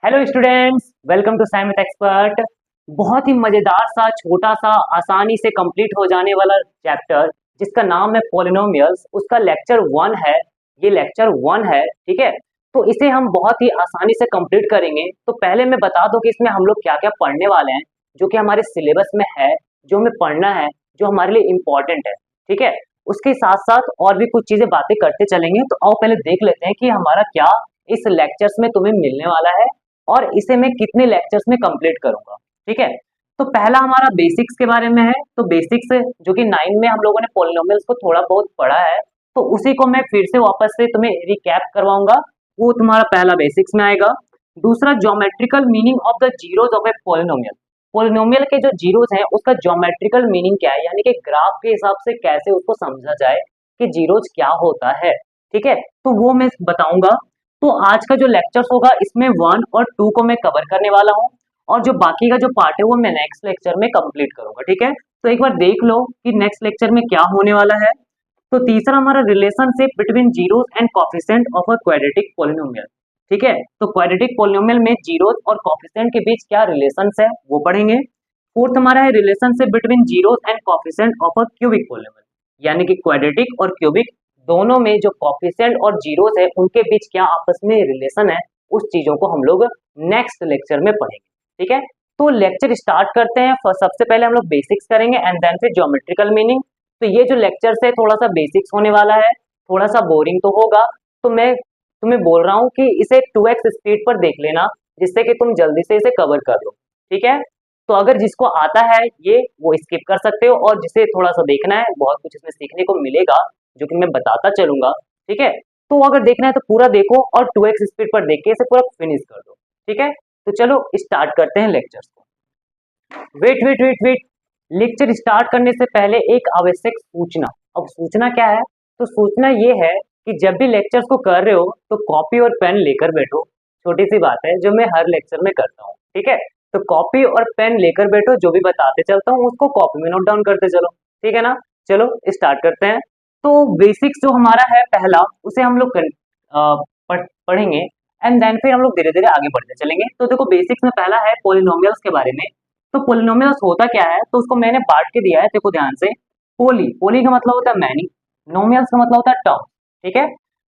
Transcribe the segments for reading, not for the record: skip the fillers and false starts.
Hello students, welcome to science with expert. बहुत ही मजेदार सा छोटा सा आसानी से कंप्लीट हो जाने वाला चैप्टर जिसका नाम है पॉलिनोमियल्स, उसका लेक्चर 1 है। ये लेक्चर 1 है, ठीक है। तो इसे हम बहुत ही आसानी से कंप्लीट करेंगे। तो पहले मैं बता दूं कि इसमें हम लोग क्या क्या पढ़ने वाले हैं, जो कि हमारे सिलेबस में है, जो हमें पढ़ना है, जो हमारे लिए इम्पोर्टेंट है, ठीक है। उसके साथ साथ और भी कुछ चीजें बातें करते चलेंगे। तो आओ पहले देख लेते हैं कि हमारा क्या इस लेक्चर्स में तुम्हें मिलने वाला है और इसे मैं कितने लेक्चर्स में कंप्लीट करूंगा, ठीक है। तो पहला हमारा बेसिक्स के बारे में है। तो बेसिक्स जो कि 9 में हम लोगों ने पॉलिनोमियल्स को थोड़ा बहुत पढ़ा है, तो उसी को मैं फिर से वापस से तुम्हें रिकैप करवाऊंगा। वो तुम्हारा पहला बेसिक्स में आएगा। दूसरा, geometrical meaning of the zeros of a polynomial. Polynomial के जो जीरोस हैं उसका ज्योमेट्रिकल मीनिंग क्या है, यानी कि ग्राफ के हिसाब से कैसे उसको समझा जाए कि जीरोस क्या होता है, ठीक है। तो वो मैं बताऊंगा। तो आज का जो लेक्चर्स होगा इसमें 1 और 2 को मैं कवर करने वाला हूँ, और जो बाकी का जो पार्ट है वो मैं नेक्स्ट लेक्चर में कंप्लीट करूंगा, ठीक है। तो एक बार देख लो कि नेक्स्ट लेक्चर में क्या होने वाला है। तो तीसरा हमारा relationship between zeros and coefficient of a quadratic polynomial, ठीक है। तो क्वाड्रेटिक पॉलिनोमियल में जीरोस और कोफिशिएंट के बीच क्या रिलेशन है वो पढ़ेंगे। फोर्थ हमारा है relationship between zeros and coefficient of a cubic polynomial, यानी कि क्वाड्रेटिक और क्यूबिक दोनों में जो कोफिशिएंट और जीरोस है उनके बीच क्या आपस में रिलेशन है, उस चीजों को हम लोग नेक्स्ट लेक्चर में पढ़ेंगे, ठीक है। तो लेक्चर स्टार्ट करते हैं। सबसे पहले हम लोग बेसिक्स करेंगे एंड देन फिर ज्योमेट्रिकल मीनिंग। तो ये जो लेक्चर है थोड़ा सा बेसिक्स होने वाला है, थोड़ा सा बोरिंग तो होगा। तो मैं तुम्हें बोल रहा हूँ कि इसे 2x स्पीड पर देख लेना, जिससे कि तुम जल्दी से इसे कवर कर लो, ठीक है। तो अगर जिसको आता है ये वो स्किप कर सकते हो, और जिसे थोड़ा सा देखना है, बहुत कुछ इसमें सीखने को मिलेगा जो कि मैं बताता चलूंगा, ठीक है। तो अगर देखना है तो पूरा देखो और 2x स्पीड पर देख के इसे पूरा फिनिश कर दो, ठीक है। तो चलो स्टार्ट करते हैं लेक्चर्स को। Wait wait wait wait, lecture start करने से पहले एक आवश्यक सूचना। अब सूचना क्या है? तो सूचना ये है कि जब भी लेक्चर्स को कर रहे हो तो कॉपी और पेन लेकर बैठो। छोटी सी बात है जो मैं हर लेक्चर में करता हूँ, ठीक है। तो कॉपी और पेन लेकर बैठो, जो भी बताते चलता हूँ उसको कॉपी में नोट डाउन करते चलो, ठीक है ना। चलो स्टार्ट करते हैं। तो बेसिक्स जो हमारा है पहला, उसे हम लोग पढ़ेंगे एंड देन फिर हम लोग धीरे धीरे आगे बढ़ते चलेंगे। तो देखो बेसिक्स में पहला है पॉलिनोमियल्स के बारे में। तो पॉलिनोमियल्स होता क्या है, तो उसको मैंने बांट के दिया है, देखो ध्यान से। पोली, पोली का मतलब होता है मैनी, नोमियल्स का मतलब होता है टर्म, ठीक है।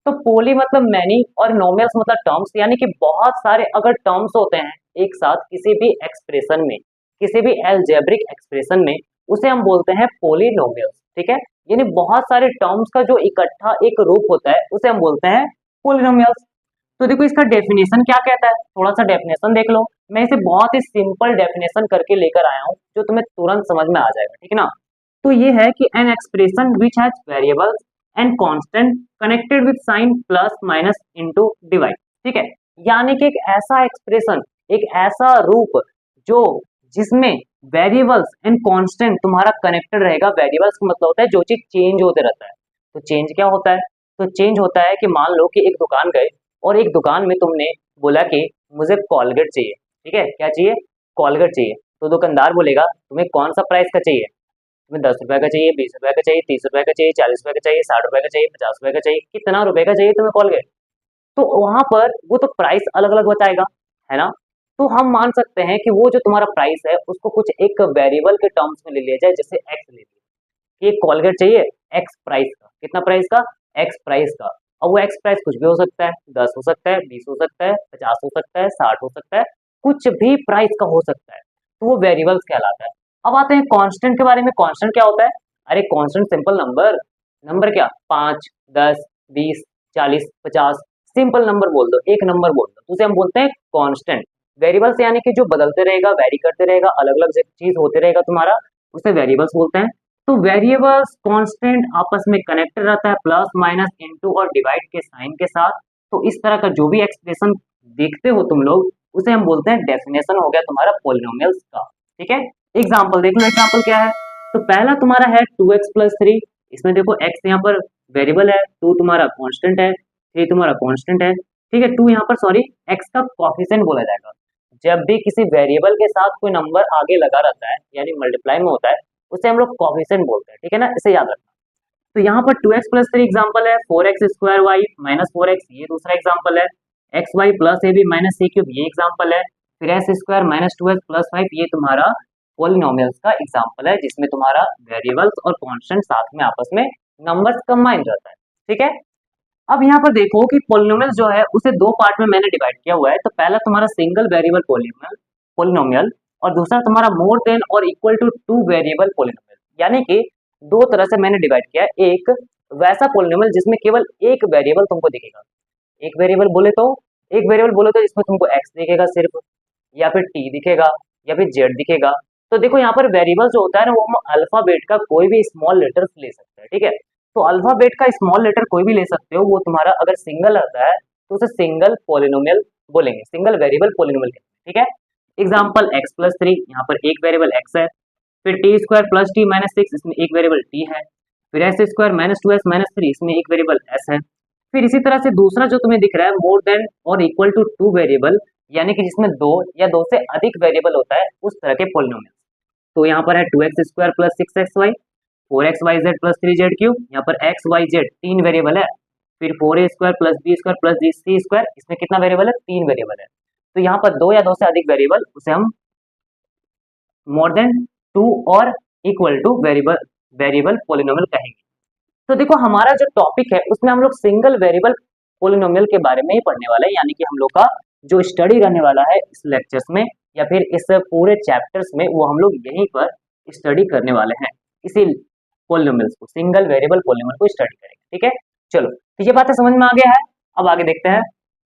तो पोली मतलब मैनी और नोमियल्स मतलब टर्म्स, यानी कि बहुत सारे अगर टर्म्स होते हैं एक साथ किसी भी एक्सप्रेशन में, किसी भी अलजेब्रिक एक्सप्रेशन में, उसे हम बोलते हैं पोलिनोमियल्स, ठीक है। यानी बहुत सारे टर्म्स का जो इकट्ठा एक रूप होता है उसे हम बोलते हैं पोलिनोमियल्स। तो देखो इसका डेफिनेशन क्या कहता है, थोड़ा सा डेफिनेशन देख लो। मैं इसे बहुत ही सिंपल डेफिनेशन करके लेकर आया हूँ जो तुम्हें तुरंत समझ में आ जाएगा, ठीक है ना। तो ये है कि an expression which has variables and constant connected with sign plus minus into divide, ठीक है। यानी कि एक ऐसा एक्सप्रेशन, एक ऐसा रूप जो जिसमें वेरिएबल्स एंड कांस्टेंट तुम्हारा कनेक्टेड रहेगा। वेरिएबल्स का मतलब होता है जो चीज चेंज होते रहता है। तो चेंज क्या होता है? तो चेंज होता है कि मान लो कि एक दुकान गए और एक दुकान में तुमने बोला कि मुझे कॉलगेट चाहिए, ठीक है। क्या चाहिए? कॉलगेट चाहिए। तो दुकानदार बोलेगा तुम्हें कौन सा प्राइस का चाहिए? तुम्हें 10 रुपए का चाहिए, 20 रुपए का चाहिए, 30 रुपए का चाहिए, 40 रुपए का चाहिए, 60 रुपए का चाहिए, 50 रुपए का चाहिए, कितना रुपए का चाहिए तुम्हें कॉलगेट? तो वहां पर वो तो प्राइस अलग अलग बताएगा, है ना। तो हम मान सकते हैं कि वो जो तुम्हारा प्राइस है उसको कुछ एक वेरिएबल के टर्म्स में ले लिया जाए, जैसे एक्स ले लिया कि एक कॉलगेट चाहिए एक्स प्राइस का। कितना प्राइस का? एक्स प्राइस का। अब वो एक्स प्राइस कुछ भी हो सकता है, 10 हो सकता है, 20 हो सकता है, 50 हो सकता है, 60 हो सकता है, कुछ भी प्राइस का हो सकता है। तो वो वेरिएबल्स कहलाता है। अब आते हैं कांस्टेंट के बारे में। कांस्टेंट क्या होता है? अरे कांस्टेंट सिंपल नंबर। नंबर क्या? 5, 10, 20, 40, 50, सिंपल नंबर बोल दो, एक नंबर बोल दो, तो उसे हम बोलते हैं कांस्टेंट। वेरिएबल्स यानी कि जो बदलते रहेगा, वेरी करते रहेगा, अलग अलग चीज होते रहेगा तुम्हारा, उसे वेरिएबल्स बोलते हैं। तो वेरिएबल्स कांस्टेंट आपस में कनेक्टेड रहता है प्लस माइनस इनटू और डिवाइड के साइन के साथ। तो इस तरह का जो भी एक्सप्रेशन देखते हो तुम लोग, उसे हम बोलते हैं डेफिनेशन हो गया तुम्हारा पॉलिनोमियल्स का, ठीक है। एग्जांपल देख लो, एग्जांपल क्या है। तो पहला तुम्हारा है 2x+3। इसमें देखो x यहाँ पर वेरिएबल है, 2 तुम्हारा कांस्टेंट है, 3 तुम्हारा कांस्टेंट है, ठीक है। 2 यहाँ पर सॉरी x का कोफिशिएंट बोला जाएगा। जब भी किसी वेरिएबल के साथ कोई नंबर आगे लगा रहता है यानी मल्टीप्लाई में होता है, उसे हम लोग कोफिशिएंट बोलते हैं, ठीक है ना, इसे याद रखना। तो यहाँ पर 2x+3 एग्जाम्पल है, 4x² y -4x ये दूसरा एग्जाम्पल है। X y plus a b minus c cube ये एग्जाम्पल है, फिर S square minus 2s plus 5 ये तुम्हारा पॉलिनोमियल्स का एग्जाम्पल है जिसमें तुम्हारा वेरिएबल्स और कॉन्स्टेंट साथ में आपस में नंबर्स कंबाइन रहता है। ठीक है, अब यहाँ पर देखो कि पॉलिनोमियल जो है उसे दो पार्ट में मैंने डिवाइड किया हुआ है। तो पहला तुम्हारा सिंगल वेरिएबल पॉलिनोमियल और दूसरा तुम्हारा more than or equal to two variable polynomial, यानी कि दो तरह से मैंने डिवाइड किया है। एक वैसा पॉलिनोमियल जिसमें केवल एक वेरिएबल तुमको दिखेगा, एक वेरिएबल बोले तो जिसमें तुमको एक्स दिखेगा सिर्फ, या फिर टी दिखेगा, या फिर जेड दिखेगा। तो देखो यहाँ पर वेरिएबल जो होता है ना वो हम अल्फाबेट का कोई भी स्मॉल लेटर ले सकते हैं। ठीक है, तो अल्फाबेट का स्मॉल लेटर कोई भी ले सकते हो, वो तुम्हारा अगर सिंगल आता है तो उसे सिंगल पॉलिनोमियल बोलेंगे, सिंगल वेरिएबल पॉलिनोमियल कहते हैं। ठीक है, एग्जाम्पल एक्स प्लस 3, यहाँ पर एक वेरिएबल एक्स है, फिर T square plus T minus 6 इसमें एक वेरिएबल टी है, फिर S square minus 2s minus 3 इसमें एक वेरिएबल एस है। फिर इसी तरह से दूसरा जो तुम्हें दिख रहा है मोर than or equal to two variable, यानी कि जिसमें दो या दो से अधिक वेरिएबल होता है उस तरह के पॉलिनोमियल। तो यहाँ पर है 2x square plus 6xy, 4xyz plus 3z cube, यहाँ पर x y z तीन वेरिएबल है, फिर 4a square plus b square plus c square, इसमें कितना वेरिएबल है, तीन वेरिएबल है। तो यहाँ पर दो या दो से अधिक वेरिएबल उसे हम मोर देन टू और इक्वल टू वेरिएबल पॉलिनोमियल कहेंगे। तो देखो हमारा जो टॉपिक है उसमें हम लोग सिंगल वेरिएबल पॉलिनोमियल के बारे में ही पढ़ने वाले हैं, यानी कि हम लोग का जो स्टडी रहने वाला है इस लेक्चर्स में या फिर इस पूरे चैप्टर्स में वो हम लोग यहीं पर स्टडी करने वाले हैं, इसी पॉलिनोमियल्स को, सिंगल वेरिएबल पॉलिनोमियल को स्टडी करेंगे। ठीक है, चलो तो ये बातें समझ में आ गया है। अब आगे देखते हैं।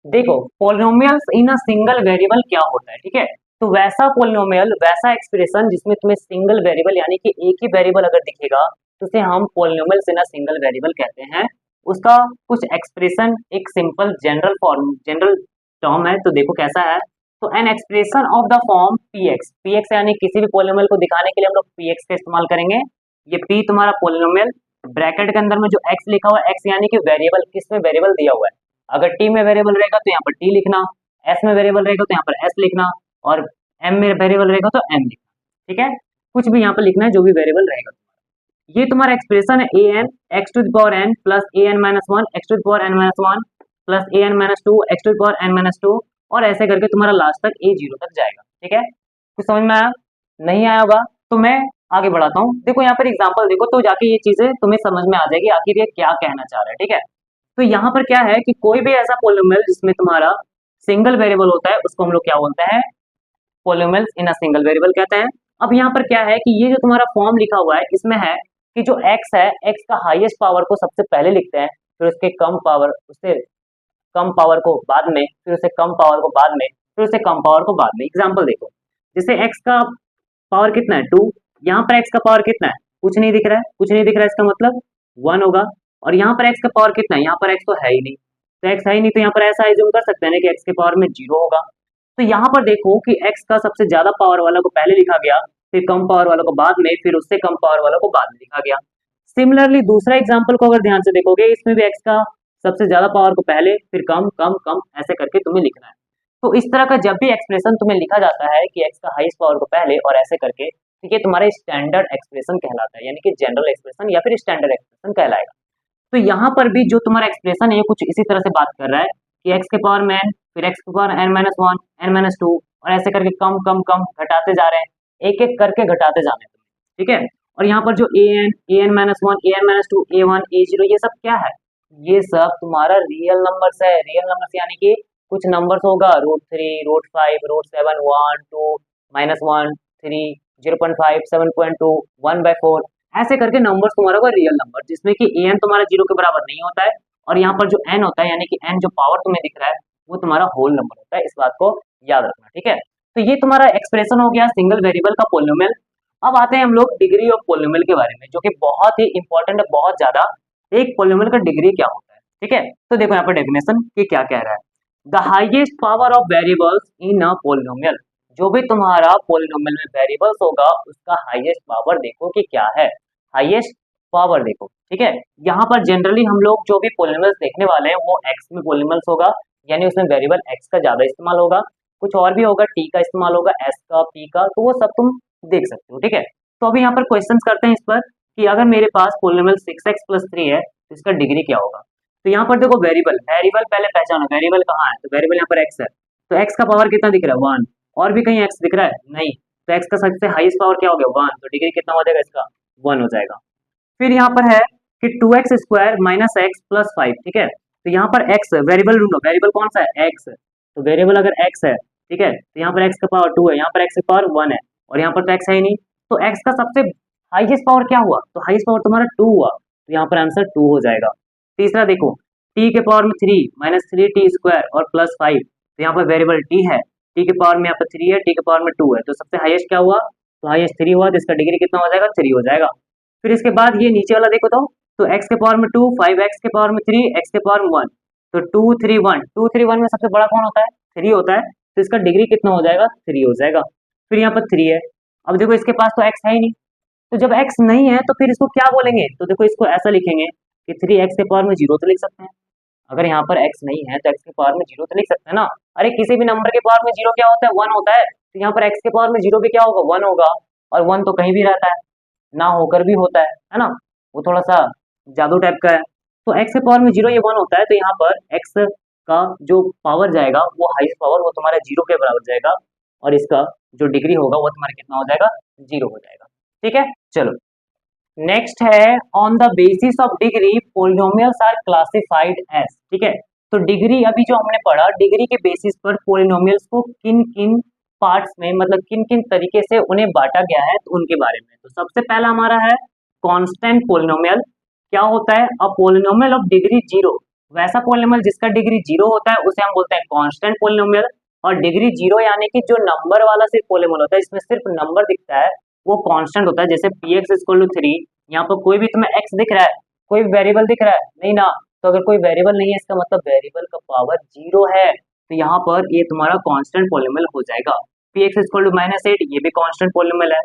देखो polynomials in a single variable क्या होता है। ठीक है, तो वैसा पॉलिनोमियल, वैसा एक्सप्रेशन जिसमें तुम्हें सिंगल वेरिएबल यानी कि एक ही वेरिएबल अगर दिखेगा तो उसे हम polynomials in a single variable कहते हैं। उसका कुछ एक्सप्रेशन एक सिंपल जनरल टर्म है। तो देखो कैसा है, तो an expression of the form px यानी किसी भी पॉलिनोमियल को दिखाने के लिए हम लोग पीएक्स का इस्तेमाल करेंगे। ये पी तुम्हारा पॉलिनोमियल, ब्रैकेट के अंदर में जो एक्स लिखा हुआ है, एक्स यानी कि वेरिएबल, किसमें वेरिएबल दिया हुआ है। अगर टी में वेरिएबल रहेगा तो यहाँ पर टी लिखना, एस में वेरिएबल रहेगा तो यहाँ पर एस लिखना, और एम में वेरिएबल रहेगा तो एम लिखना। ठीक है, कुछ भी यहाँ पर लिखना है जो भी वेरिएबल रहेगा। ये तुम्हारा एक्सप्रेशन है a n x to the power n plus a n minus one x to the power n minus one plus a n minus two x to the power n minus two, और ऐसे करके तुम्हारा last तक ए zero तक जाएगा। ठीक है, कुछ समझ में आया? नहीं आया होगा तो मैं आगे बढ़ाता हूँ। देखो यहाँ पर एग्जाम्पल देखो तो जाके ये चीजें तुम्हें समझ में आ जाएगी आखिर ये क्या कहना चाह रहा है। ठीक है, तो यहाँ पर क्या है कि कोई भी ऐसा पॉलिनोमियल जिसमें तुम्हारा सिंगल वेरिएबल होता है उसको हम लोग क्या बोलते हैं, polynomials in a single variable कहते हैं। अब यहाँ पर क्या है कि ये जो तुम्हारा फॉर्म लिखा हुआ है इसमें है कि जो x है, x का हाईएस्ट पावर को सबसे पहले लिखते हैं, फिर उसके कम पावर, उससे कम पावर को बाद में, फिर उससे कम पावर को बाद में, फिर उससे कम पावर को बाद में। एग्जांपल देखो, जैसे x का पावर कितना है 2, यहाँ पर x का पावर कितना है, कुछ नहीं दिख रहा है, कुछ नहीं दिख रहा है इसका मतलब 1 होगा, और यहाँ पर x का पावर कितना है, यहाँ पर x तो है ही नहीं, तो x है ही नहीं, तो यहाँ पर ऐसा एज्यूम कर सकते हैं ना कि x के पावर में 0 होगा। तो यहाँ पर देखो कि x का सबसे ज्यादा पावर वाला को पहले लिखा गया, फिर कम पावर वालों को बाद में, फिर उससे कम पावर वालों को बाद में लिखा गया। सिमिलरली दूसरा एग्जांपल को अगर ध्यान से देखोगे, इसमें भी x का सबसे ज्यादा पावर को पहले, फिर कम कम कम ऐसे करके तुम्हें लिखना है। तो इस तरह का जब भी एक्सप्रेशन तुम्हें लिखा जाता है कि x का हाईएस्ट पावर को पहले और ऐसे करके, तो ये तुम्हारा स्टैंडर्ड एक्सप्रेशन कहलाता है, यानी कि जनरल एक्सप्रेशन या फिर स्टैंडर्ड एक्सप्रेशन कहलाएगा। तो यहाँ पर भी जो तुम्हारा एक्सप्रेशन है ये कुछ इसी तरह से बात कर रहा है कि x के पावर में n, फिर x के power n minus one, n minus two, और ऐसे करके कम कम कम घटाते जा रहे हैं, एक एक करके घटाते जाने हैं। ठीक है, और यहाँ पर जो ए n minus one, A n minus to, A one, A zero, ये सब क्या है, ये सब तुम्हारा रियल नंबर्स है। रियल नंबर्स यानी कि कुछ नंबर्स होगा √3, √5, √7, 1, 2, -1, 3, 0.5, 7.2, 1/4, ऐसे करके नंबर्स तुम्हारा होगा रियल नंबर, जिसमें कि ए एन तुम्हारा 0 के बराबर नहीं होता है, और यहाँ पर जो एन होता है यानी कि एन जो पावर तुम्हें दिख रहा है वो तुम्हारा होल नंबर होता है। इस बात को याद रखना। ठीक है, तो ये तुम्हारा एक्सप्रेशन हो गया सिंगल वेरिएबल का पॉलिनोमियल। अब आते हैं हम लोग डिग्री ऑफ पॉलिनोमियल के बारे में, जो कि बहुत ही इंपॉर्टेंट है, बहुत ज्यादा। एक पॉलिनोमियल का डिग्री क्या होता है। ठीक है, तो देखो यहाँ पर डेफिनेशन ये क्या कह रहा है, the highest power of variables in a polynomial, जो भी तुम्हारा पॉलिनोमियल में वेरिएबल्स होगा उसका हाईएस्ट पावर देखो कि क्या है, हाईएस्ट पावर देखो। ठीक है, यहाँ पर जनरली हम लोग जो भी पॉलिनोमियल्स देखने वाले हैं वो एक्स में पॉलिनोमियल्स होगा, यानी उसमें वेरिएबल एक्स का ज्यादा इस्तेमाल होगा, कुछ और भी होगा, टी का इस्तेमाल होगा, एस का, पी का, तो वो सब तुम देख सकते हो। ठीक है, तो अभी यहाँ पर क्वेश्चंस करते हैं इस पर कि अगर मेरे पास पॉलिनोमियल 6x + 3 है तो इसका डिग्री क्या होगा। तो यहाँ पर देखो वेरिएबल वेरिएबल पहले पहचानो, वेरिएबल कहाँ है, तो वेरिएबल यहाँ पर एक्स है, तो एक्स का पावर कितना दिख रहा है 1, और भी कहीं एक्स दिख रहा है नहीं, तो एक्स का सबसे हाईएस्ट पावर क्या हो गया 1, तो डिग्री कितना हो जाएगा इसका 1 हो जाएगा। फिर यहाँ पर है कि 2x square minus x plus 5, ठीक है, तो यहाँ पर x वेरिएबल ढूंढो, वेरिएबल कौन सा है x, तो वेरिएबल अगर x है, ठीक है, तो यहाँ पर x का पावर 2 है, यहाँ पर x का पावर 1 है, और यहाँ पर तो x है ही नहीं, तो x का सबसे हाईएस्ट पावर क्या हुआ, तो हाईएस्ट पावर तुम्हारा 2 हुआ, तो यहाँ पर आंसर 2 हो जाएगा। तीसरा देखो t के पावर में 3 माइनस 3t स्क्वायर और प्लस 5, तो यहाँ पर वेरिएबल t है, t के पावर में यहाँ पर 3 है, t के पावर में 2 है, तो सबसे हाईएस्ट क्या हुआ, तो हाईएस्ट 3 हुआ, तो इसका डिग्री कितना हो जाएगा 3 हो जाएगा। फिर इसके बाद ये नीचे वाला देखो तो x के पावर में 2, 5x के पावर में 3, x के पावर में 1, तो 2 3 1, 2 3 1 में सबसे बड़ा कौन होता है 3 होता है, तो इसका डिग्री कितना हो जाएगा 3 हो जाएगा। फिर यहाँ पर 3 है, अब देखो इसके पास तो x है ही नहीं, तो जब x नहीं है तो फिर इसको क्या बोलेंगे, तो देखो इसको ऐसा लिखेंगे कि 3x के पावर में 0 तो लिख सकते हैं, अगर यहाँ पर x नहीं है तो x के पावर में 0 तो लिख सकते हैं ना, अरे किसी भी नंबर के पावर में 0 क्या होता है 1 होता है, तो यहाँ पर x के पावर में 0 भी क्या होगा 1 होगा, और 1 तो कहीं भी रहता है, ना होकर भी होता है ना, वो थोड़ा सा जादू टाइप का है, तो x के पावर में 0 ये 1 होता है, तो यहाँ पर x का जो पावर जाएगा वो हाईएस्ट पावर वो तुम्हारा 0 के बराबर जाएगा, और इसका जो डिग्री होगा वो तुम्हारा कितना हो जाएगा 0 हो जाएगा। ठीक है, चलो नेक्स्ट है on the basis of degree polynomials are classified as, ठीक है, तो डिग्री अभी जो हमने पढ़ा, डिग्री के बेसिस पर पोलिनोमियल्स को किन किन पार्ट्स में मतलब किन किन तरीके से उन्हें बांटा गया है, तो उनके बारे में। तो सबसे पहला हमारा है कांस्टेंट पोलिनोमियल। क्या होता है, अ पोलिनोमियल ऑफ डिग्री 0, वैसा पोलिनोमियल जिसका डिग्री 0 होता है उसे हम बोलते हैं कांस्टेंट पोलिनोमियल, और डिग्री 0 यानी कि जो नंबर वाला सिर्फ पोलिनोमियल होता है, इसमें सिर्फ नंबर दिखता है, वो कांस्टेंट होता है। जैसे px इक्वल टू 3, यहाँ पर कोई भी तुम्हें x दिख रहा है, कोई वेरिएबल दिख रहा है नहीं ना, तो अगर कोई वेरिएबल नहीं है इसका मतलब वेरिएबल का पावर 0 है, तो यहाँ पर ये तुम्हारा कांस्टेंट पोलिनोमियल हो जाएगा। px इक्वल टू -8, ये भी कांस्टेंट पोलिनोमियल है।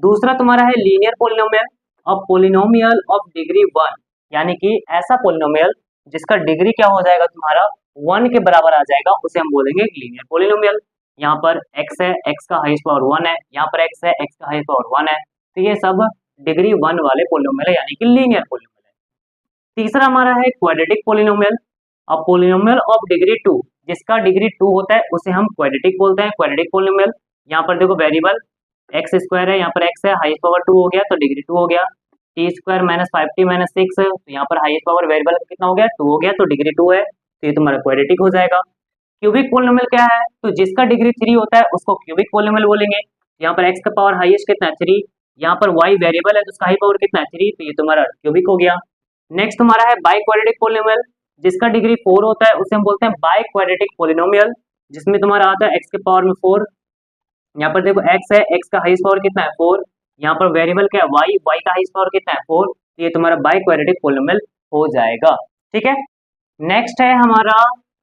दूसरा तुम्हारा है लीनियर पोलिनोमियल, अब पोलिनोमियल ऑफ डिग्री 1, यानी कि ऐसा पोलिनोमियल जिसका डिग्री क्या हो जाएगा तुम्हारा 1 के बराबर आ जाएगा, उसे हम बोलेंगे लीनियर पोलिनोमियल। यहाँ पर x है, x का हाईएस्ट पावर 1 है, यहाँ पर x है, x का हाईएस्ट पावर 1 है, तो ये सब डिग्री 1 वाले पोलिनोमियल है, यानी कि लीनियर पोलिनोमियल है। तीसरा हमारा है क्वाड्रेटिक पोलिनोमियल, अब पोलिनोमियल ऑफ डिग्री 2, जिसका डिग्री 2 होता है उसे हम क्वाड्रेटिक बोलते हैं, क्वाड्रेटिक पोलिनोमियल। यहाँ पर देखो वेरिएबल एक्स स्क्वायर है, यहाँ पर x है, हाईएस्ट पावर 2 हो गया तो डिग्री 2 हो गया, T square minus 5t minus 6, तो यहाँ पर हाईएस्ट पावर वेरिएबल कितना हो गया 2 हो गया, तो डिग्री 2 है, तो ये तुम्हारा क्वाड्रेटिक हो जाएगा। क्यूबिक पोलिनोमियल क्या है, तो जिसका डिग्री 3 होता है उसको क्यूबिक पोलिनोमियल बोलेंगे। यहाँ पर x का पावर हाईएस्ट कितना है 3, यहाँ पर y वेरिएबल है तो उसका हाई पावर कितना है 3, तो ये तुम्हारा क्यूबिक हो गया। नेक्स्ट तुम्हारा है बाई क्वाड्रेटिक पोलिनोमियल, जिसका डिग्री 4 होता है उसे हम बोलते हैं बाई क्वाड्रेटिक पोलिनोमियल, जिसमें तुम्हारा आता है x के पावर में 4, यहाँ पर देखो x है, x का हाईएस्ट पावर कितना है 4, यहाँ पर वेरिएबल क्या है y का हाईएस्ट पावर कितना है 4, तो ये तुम्हारा बाई क्वाड्रेटिक पोलिनोमियल हो जाएगा। ठीक है, नेक्स्ट है हमारा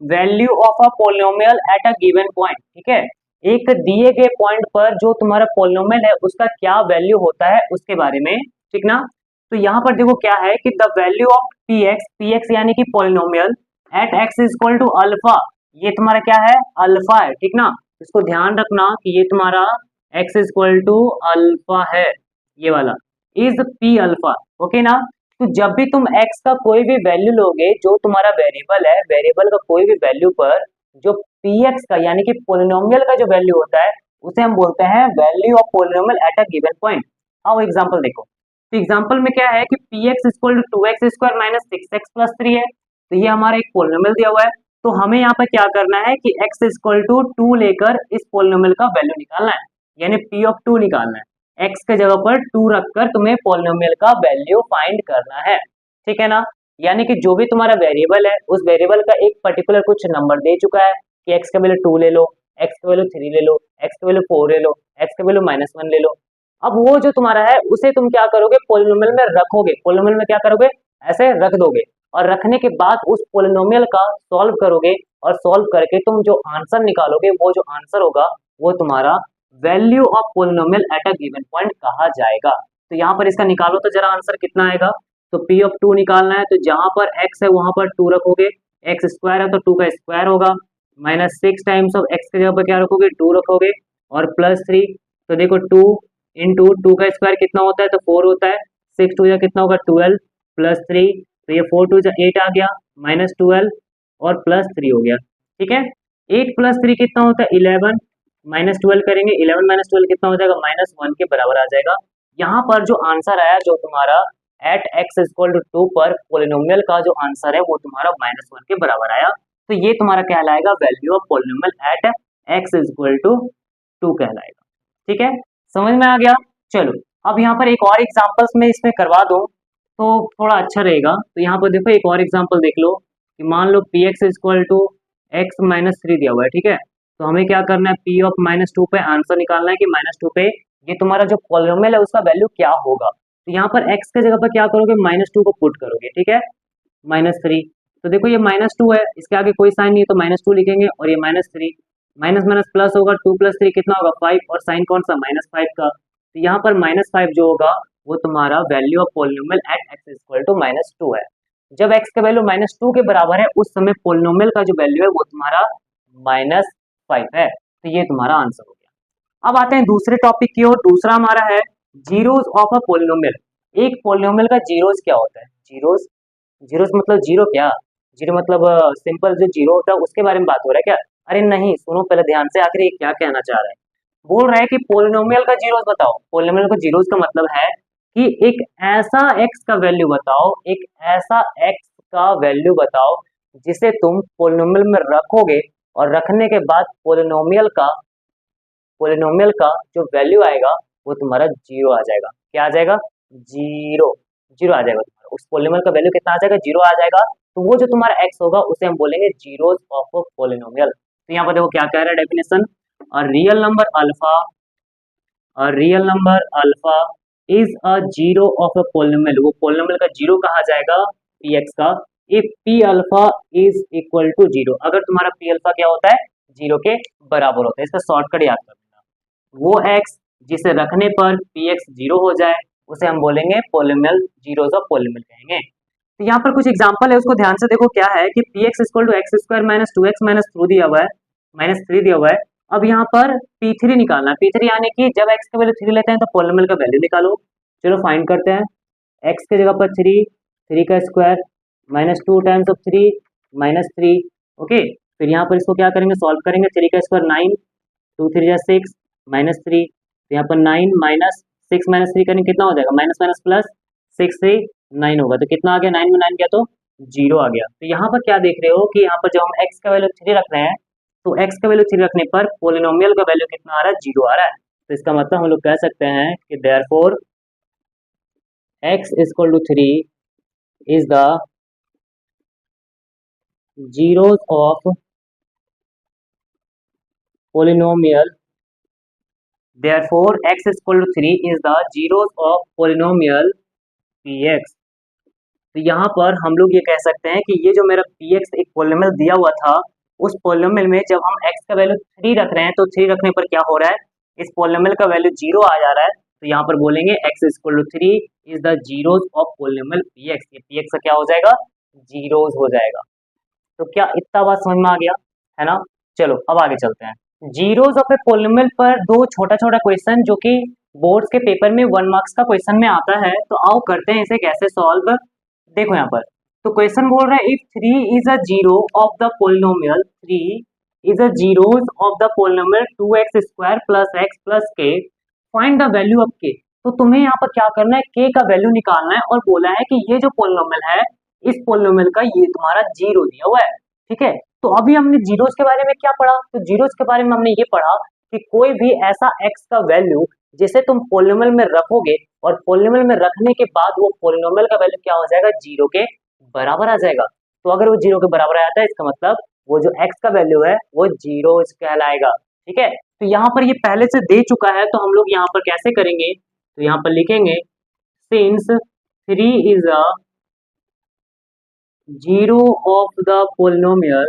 value of a polynomial at a given point, ठीक है, एक दिए गए पॉइंट पर जो तुम्हारा पोलिनोमियल है उसका क्या वैल्यू होता है उसके बारे में, ठीक ना। तो यहाँ पर देखो क्या है कि द वैल्यू ऑफ px यानी कि polynomial at x is equal to alpha, ये तुम्हारा क्या है अल्फा है, ठीक ना, इसको ध्यान रखना कि ये तुम्हारा x is equal to alpha है, ये वाला इज p अल्फा, ओके ना। तो जब भी तुम x का कोई भी वैल्यू लोगे, जो तुम्हारा वेरिएबल है, वेरिएबल का कोई भी वैल्यू पर जो px का यानी कि पोलिनोमियल का जो वैल्यू होता है उसे हम बोलते हैं value of polynomial at a given point. आओ एग्जांपल देखो, तो एग्जांपल में क्या है कि px equal to 2x square minus 6x plus 3 है, तो ये हमारा एक पोलिनोमियल दिया हुआ है, तो हमें यहाँ पर क्या करना है कि x इक्वल टू 2 लेकर इस पोलिनोमियल का वैल्यू निकालना है, यानी p ऑफ 2 निकालना है, x के जगह पर 2 रखकर तुम्हें पोलिनोमियल का वैल्यू फाइंड करना है, ठीक है ना। यानी कि जो भी तुम्हारा वेरिएबल है उस वेरिएबल का एक पर्टिकुलर कुछ नंबर दे चुका है कि x का वैल्यू 2 ले लो, x का वैल्यू 3 ले लो, x का वैल्यू 4 ले लो, x का वैल्यू -1 ले लो। अब वो जो तुम्हारा है उसे तुम क्या करोगे पोलिनोमियल में रखोगे, पोलिनोमियल में क्या करोगे ऐसे रख दोगे, और रखने के बाद उस पोलिनोमियल का सॉल्व करोगे, और सॉल्व करके तुम जो आंसर निकालोगे वो जो आंसर होगा वो तुम्हारा value of polynomial at a given point कहा जाएगा। तो यहाँ पर इसका निकालो तो जरा आंसर कितना आएगा, तो p ऑफ 2 निकालना है, तो जहां पर x है वहां पर 2 रखोगे, x स्क्वायर है तो 2 का स्क्वायर होगा, -6 टाइम्स ऑफ x के जगह पर क्या रखोगे 2 रखोगे, और +3, तो देखो 2 इंटू 2 का स्क्वायर कितना होता है तो 4 होता है, 6 2 या कितना होगा 12 +3, तो ये 4 2 8 आ गया, -12 और +3 हो गया। ठीक है, 8 + 3 कितना होता है 11, -12 करेंगे, 11 - 12 कितना हो जाएगा -1 के बराबर आ जाएगा। यहाँ पर जो आंसर आया, जो तुम्हारा एट x = 2 पर पोलिनोमियल का जो आंसर है वो तुम्हारा -1 के बराबर आया। तो ये तुम्हारा कहलाएगा value of polynomial at x = 2 कहलाएगा। ठीक है, समझ में आ गया। चलो अब यहाँ पर एक और एग्जांपल्स में इसमें करवा दूं तो थोड़ा अच्छा रहेगा। तो यहाँ पर देखो एक और एग्जांपल देख लो कि मान लो px = x - 3 दिया हुआ है। ठीक है, तो हमें क्या करना है, p ऑफ -2 पे आंसर निकालना है कि -2 पे ये तुम्हारा जो पॉलिनोमियल है उसका वैल्यू क्या होगा। तो यहाँ पर x के जगह पर क्या करोगे, -2 को पुट करोगे। ठीक है, -3, तो देखो ये -2 है, इसके आगे कोई साइन नहीं है तो -2 लिखेंगे, और ये -3 माइनस माइनस प्लस होगा, 2 + 3 कितना होगा 5, और साइन कौन सा -5 का। तो यहाँ पर -5 जो होगा वो तुम्हारा value of polynomial at x = -2 है। जब x का वैल्यू -2 के बराबर है उस समय पॉलिनोमियल का जो वैल्यू है वो तुम्हारा -5 है। तो ये तुम्हारा आंसर हो गया। अब आते हैं दूसरे टॉपिक की ओर। दूसरा हमारा है जीरोस ऑफ अ पॉलिनोमियल। एक पॉलिनोमियल का जीरोस क्या होता है, जीरोस, जीरोस मतलब जीरो क्या, जीरो मतलब सिंपल जो जीरो होता है उसके बारे में बात हो रहा है क्या। अरे नहीं, सुनो पहले ध्यान से, आखिर ये क्या कहना चाह रहा है। बोल रहा है कि पॉलिनोमियल का जीरोस बताओ। पॉलिनोमियल का जीरोस का मतलब है कि एक ऐसा x का वैल्यू बताओ, एक ऐसा x का वैल्यू बताओ जिसे तुम पॉलिनोमियल में रखोगे और रखने के बाद पॉलिनोमियल का जो वैल्यू आएगा वो तुम्हारा जीरो आ जाएगा। क्या आ जाएगा, जीरो, जीरो आ जाएगा तुम्हारा। उस पॉलिनोमियल का वैल्यू कितना आ जाएगा, जीरो आ जाएगा। तो वो जो तुम्हारा x होगा उसे हम बोलेंगे जीरोस ऑफ अ पॉलिनोमियल। तो यहाँ पर देखो क्या कह रहा है definition, a real number alpha is a zero of a polynomial. वो पॉलिनोमियल का जीरो कहा जाएगा px का if p alpha is equal to zero. अगर तुम्हारा p अल्फा क्या होता है, जीरो के बराबर होता है। इसका शॉर्टकट याद कर लेना, वो x जिसे रखने पर px जीरो हो जाए उसे हम बोलेंगे पॉलिनोमियल, जीरोस ऑफ पॉलिनोमियल कहेंगे। तो यहाँ पर कुछ एग्जांपल है, उसको ध्यान से देखो। क्या है कि px = x² - 2x - 3 दिया हुआ है, -3 दिया हुआ है। अब यहाँ पर p3 निकालना है। p3 यानी कि जब x का वैल्यू 3 लेते हैं तो पॉलिनोमियल का वैल्यू निकालो। चलो फाइंड करते हैं। x के जगह पर 3, 3 का स्क्वायर, -2 टाइम्स ऑफ 3 -3। ओके, फिर यहाँ पर इसको क्या करेंगे, सॉल्व करेंगे। 3 का स्क्वायर 9, 2 3 6 -3, तो यहाँ पर 9 -6 -3 करेंगे कितना हो जाएगा, माइनस माइनस प्लस 6 से 9 होगा। तो कितना आ गया, 9 में 9 गया तो 0 आ गया। तो यहाँ पर क्या देख रहे हो कि यहाँ पर जब हम x का वैल्यू 3 रख रहे हैं तो x का वैल्यू 3 रखने पर पॉलिनोमियल का वैल्यू कितना आ रहा है, 0 आ रहा है। तो इसका मतलब हम लोग कह सकते हैं कि therefore x = 3 is the zeros of polynomial, therefore x = 3 is the zeros of polynomial px। तो यहाँ पर हम लोग ये कह सकते हैं कि ये जो मेरा px एक पॉलिनोमियल दिया हुआ था, उस पॉलिनोमियल में जब हम x का वैल्यू 3 रख रहे हैं तो 3 रखने पर क्या हो रहा है, इस पॉलिनोमियल का वैल्यू 0 आ जा रहा है। तो यहाँ पर बोलेंगे x = 3 is the zeros of polynomial px। ये px का क्या हो जाएगा, जीरोस हो जाएगा। तो क्या इतना बात समझ में आ गया है ना। चलो अब आगे चलते हैं। जीरोस ऑफ ए पॉलिनोमियल पर दो छोटा छोटा क्वेश्चन जो कि बोर्ड्स के पेपर में 1 मार्क्स का क्वेश्चन में आता है। तो आओ करते हैं इसे कैसे सॉल्व। देखो यहाँ पर तो क्वेश्चन बोल रहा है if 3 is a zero of the polynomial, 3 is a zeros of the polynomial 2x² + x + k, find the value of k। तो तुम्हें यहाँ पर क्या करना है, k का वैल्यू निकालना है। और बोला है कि ये जो पॉलिनोमियल है इस पॉलिनोमियल का ये तुम्हारा जीरो दिया हुआ है। ठीक है, तो अभी हमने जीरोस के बारे में क्या पढ़ा, तो जीरोस के बारे में हमने ये पढ़ा कि कोई भी ऐसा x का वैल्यू जिसे तुम पॉलिनोमियल में रखोगे और पॉलिनोमियल में रखने के बाद वो पॉलिनोमियल का वैल्यू क्या हो जाएगा, जीरो के बराबर आ जाएगा। तो अगर वो जीरो के बराबर आ जाता है इसका मतलब वो जो x का वैल्यू है वो जीरो कहलाएगा। ठीक है, तो यहाँ पर ये पहले से दे चुका है तो हम लोग यहाँ पर कैसे करेंगे, तो यहाँ पर लिखेंगे since 3 is a zero of the polynomial,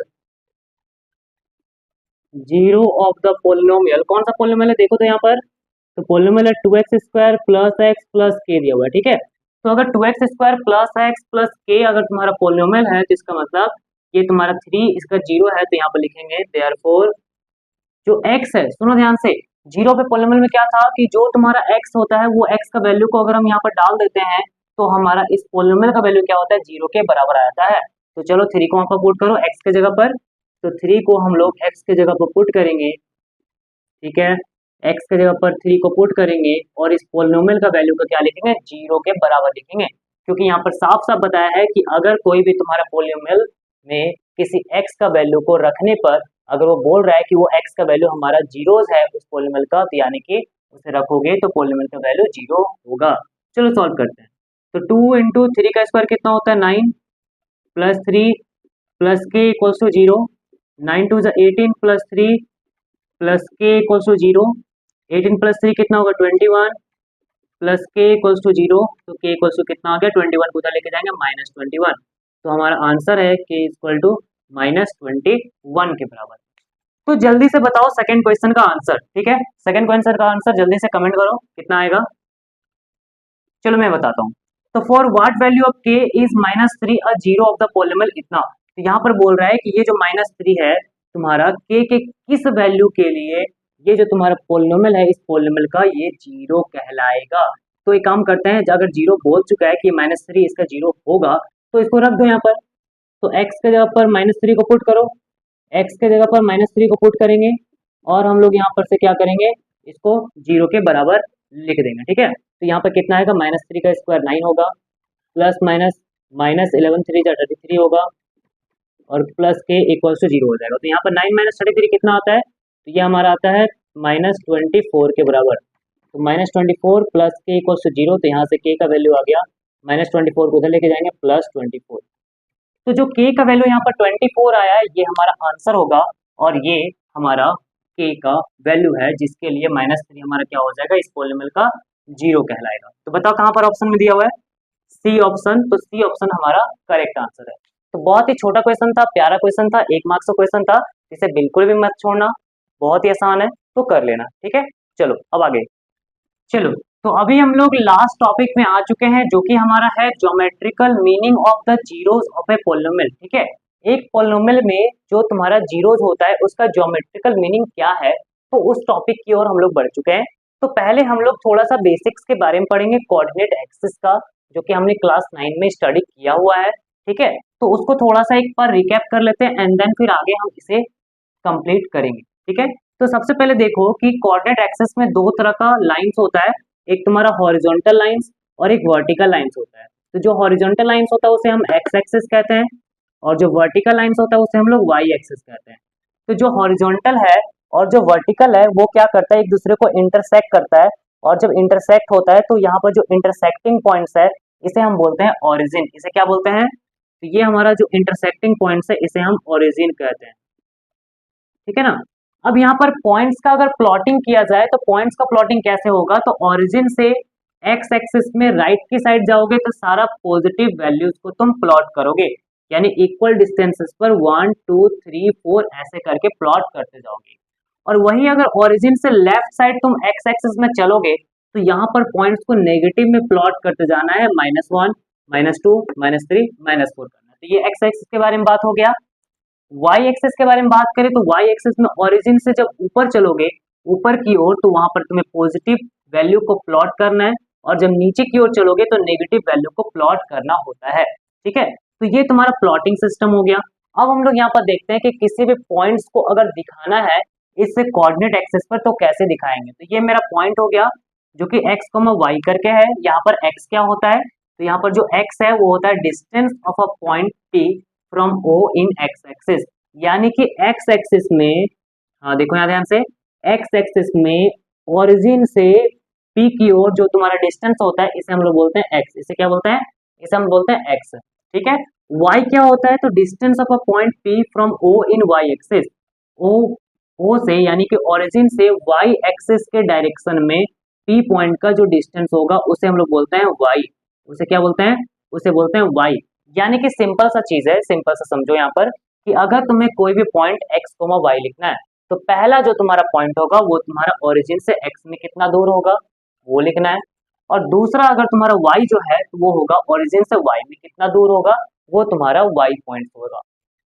zero of the polynomial, कौन सा पॉलिनोमियल है देखो तो यहाँ पर, तो पॉलिनोमियल है 2x² + x + k दिया हुआ है। ठीक है, तो अगर 2x² + x + k अगर तुम्हारा पॉलिनोमियल है तो इसका मतलब ये तुम्हारा 3 इसका जीरो है। तो यहाँ पर लिखेंगे देयरफॉर जो x है, सुनो ध्यान से, जीरो पे पॉलिनोमियल में क्या था कि जो तुम्हारा x होता है वो x का वैल्यू को अगर हम यहाँ पर डाल देते हैं तो हमारा इस पोलिनोमियल का वैल्यू क्या होता है, 0 के बराबर आ जाता है। तो चलो 3 को वहां पर पुट करो x के जगह पर, तो 3 को हम लोग x के जगह पर पुट करेंगे, ठीक है, x के जगह पर 3 को पुट करेंगे और इस पोलिनोमियल का वैल्यू का क्या लिखेंगे, 0 के बराबर लिखेंगे, क्योंकि यहाँ पर साफ साफ बताया है कि अगर कोई भी तुम्हारा पोलिनोमियल में किसी x का वैल्यू को रखने पर अगर वो बोल रहा है कि वो x का वैल्यू हमारा जीरोज है उस पोलिनोमियल का, तो यानी कि उसे रखोगे तो पोलिनोमियल का वैल्यू 0 होगा। चलो सॉल्व करते हैं। तो 2 इंटू 3 का स्क्वायर कितना होता है, 9 plus 3 plus k equals to 0, 9 two 18 plus 3 plus k equals to 0, 18 plus 3 कितना होगा 21 प्लस के इक्वल्स टू 0, तो के इक्वल्स टू कितना आ गया 21 को उधर लेके जाएंगे -21, तो हमारा आंसर है के इक्वल टू -21 के बराबर। तो जल्दी से बताओ सेकंड क्वेश्चन का आंसर, ठीक है, सेकंड क्वेश्चन का आंसर जल्दी से कमेंट करो कितना आएगा। चलो मैं बताता हूँ। तो फॉर व्हाट वैल्यू ऑफ के is -3 a zero of the polynomial इतना, तो यहाँ पर बोल रहा है कि ये जो -3 है तुम्हारा के किस वैल्यू के लिए ये जो तुम्हारा पोलिनोमियल है इस पोलिनोमियल का ये 0 कहलाएगा। तो एक काम करते हैं, अगर 0 बोल चुका है कि -3 इसका 0 होगा तो इसको रख दो यहाँ पर, तो x के जगह पर -3 को पुट करो, x के जगह पर -3 को पुट करेंगे और हम लोग यहाँ पर से क्या करेंगे, इसको 0 के बराबर लिख देंगे, ठीक है। तो यहाँ पर कितना आएगा, -3 का स्क्वायर 9 होगा, प्लस माइनस -11 3 जा 33 होगा और प्लस के इक्वल्स टू 0 हो जाएगा। तो यहाँ पर 9 माइनस 33 कितना आता है, तो ये हमारा आता है -24 के बराबर। तो -24 प्लस के इक्वल्स टू 0, तो यहाँ से के का वैल्यू आ गया -24 को उधर लेके जाएंगे +24, तो जो के का वैल्यू यहाँ पर 24 आया है ये हमारा आंसर होगा और ये हमारा के का वैल्यू है जिसके लिए -3 हमारा क्या हो जाएगा, इस पोलिनोमियल का 0 कहलाएगा। तो बताओ कहाँ पर ऑप्शन में दिया हुआ है, सी ऑप्शन, तो सी ऑप्शन हमारा करेक्ट आंसर है। तो बहुत ही छोटा क्वेश्चन था, प्यारा क्वेश्चन था, 1 मार्क्स का क्वेश्चन था, इसे बिल्कुल भी मत छोड़ना, बहुत ही आसान है, तो कर लेना, ठीक है। चलो अब आगे चलो, तो अभी हम लोग लास्ट टॉपिक में आ चुके हैं जो कि हमारा है geometrical meaning of the zeros of A polynomial, ठीक है। एक पोलिनोमियल में जो तुम्हारा जीरोस होता है उसका ज्योमेट्रिकल मीनिंग क्या है, तो उस टॉपिक की ओर हम लोग बढ़ चुके हैं। तो पहले हम लोग थोड़ा सा बेसिक्स के बारे में पढ़ेंगे, कोऑर्डिनेट एक्सिस का, जो कि हमने क्लास 9 में स्टडी किया हुआ है, ठीक है। तो उसको थोड़ा सा एक बार रिकैप कर लेते हैं एंड देन फिर आगे हम इसे कंप्लीट करेंगे, ठीक है। तो सबसे पहले देखो कि कोऑर्डिनेट एक्सिस में दो तरह का लाइंस होता है, एक तुम्हारा हॉरिजॉन्टल लाइंस और एक वर्टिकल लाइंस होता है। तो जो हॉरिजॉन्टल लाइंस होता है उसे हम एक्स एक्सिस कहते हैं और जो वर्टिकल लाइंस होता है उसे हम लोग वाई एक्सिस कहते हैं। तो जो हॉरिजॉन्टल है और जो वर्टिकल है वो क्या करता है, एक दूसरे को इंटरसेक्ट करता है, और जब इंटरसेक्ट होता है तो यहाँ पर जो इंटरसेक्टिंग पॉइंट्स है इसे हम बोलते हैं ओरिजिन। इसे क्या बोलते हैं, तो ये हमारा जो इंटरसेक्टिंग पॉइंट्स है इसे हम ओरिजिन कहते हैं, ठीक है ना। अब यहाँ पर पॉइंट्स का अगर प्लॉटिंग किया जाए तो पॉइंट्स का प्लॉटिंग कैसे होगा, तो ओरिजिन से एक्स एक्सिस में राइट की साइड जाओगे तो सारा पॉजिटिव वैल्यूज को तुम प्लॉट करोगे, यानी इक्वल डिस्टेंसेस पर 1 2 3 4 ऐसे करके प्लॉट करते जाओगे। और वही अगर ओरिजिन से लेफ्ट साइड तुम एक्स एक्सिस में चलोगे तो यहाँ पर पॉइंट्स को नेगेटिव में प्लॉट करते जाना है, -1 -2 -3 -4 करना। तो ये एक्स एक्सिस के बारे में बात हो गया। वाई एक्सिस के बारे में बात करें तो वाई एक्सिस में ओरिजिन से जब ऊपर चलोगे ऊपर की ओर तो वहां पर तुम्हें पॉजिटिव वैल्यू को प्लॉट करना है, और जब नीचे की ओर चलोगे तो नेगेटिव वैल्यू को प्लॉट करना होता है, ठीक है। तो ये तुम्हारा प्लॉटिंग सिस्टम हो गया। अब हम लोग यहाँ पर देखते हैं कि किसी भी पॉइंट्स को अगर दिखाना है इससे कोऑर्डिनेट एक्सिस पर तो कैसे दिखाएंगे। तो ये मेरा पॉइंट हो गया जो कि x, y करके है। यहाँ पर x क्या होता है, तो यहाँ पर जो x है वो होता है distance of a point P from O in x axis, यानी कि x एक्सिस में, हाँ देखो यहाँ ध्यान से, x एक्सिस में ओरिजिन से P की ओर जो तुम्हारा डिस्टेंस होता है इसे हम लोग बोलते हैं x। इसे क्या बोलते हैं, इसे हम बोलते हैं x, ठीक है। y क्या होता है, तो distance of a point P from O in y axis, O से यानी कि ओरिजिन से y एक्सिस के डायरेक्शन में P पॉइंट का जो डिस्टेंस होगा उसे हम लोग बोलते हैं y। उसे क्या बोलते हैं, उसे बोलते हैं y। यानी कि सिंपल सा चीज है, सिंपल सा समझो यहाँ पर कि अगर तुम्हें कोई भी पॉइंट x, y लिखना है तो पहला जो तुम्हारा पॉइंट होगा वो तुम्हारा ओरिजिन से x में कितना दूर होगा वो लिखना है, और दूसरा अगर तुम्हारा y जो है तो वो होगा ओरिजिन से y में कितना दूर होगा वो तुम्हारा y पॉइंट होगा।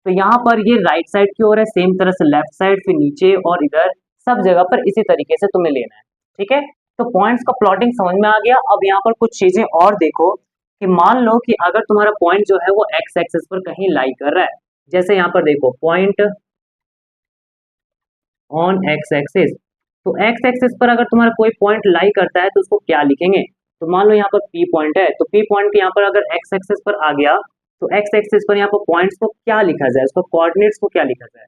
तो यहाँ पर ये राइट साइड की ओर है, सेम तरह से लेफ्ट साइड, फिर नीचे और इधर सब जगह पर इसी तरीके से तुम्हें लेना है, ठीक है। तो पॉइंट्स का प्लॉटिंग समझ में आ गया। अब यहाँ पर कुछ चीजें और देखो कि मान लो कि अगर तुम्हारा पॉइंट जो है वो एक्स एक्सिस पर कहीं लाई कर रहा है, जैसे यहाँ पर देखो पॉइंट ऑन एक्स एक्सिस, तो एक्स एक्सिस पर अगर तुम्हारा कोई पॉइंट लाई करता है तो उसको क्या लिखेंगे? तो मान लो यहाँ पर पी पॉइंट है, तो पी पॉइंट यहाँ पर अगर एक्स एक्सिस पर आ गया तो एक्स एक्सिस पर यहाँ पर पॉइंट्स को क्या लिखा जाए, उसको कोऑर्डिनेट्स को क्या लिखा जाए?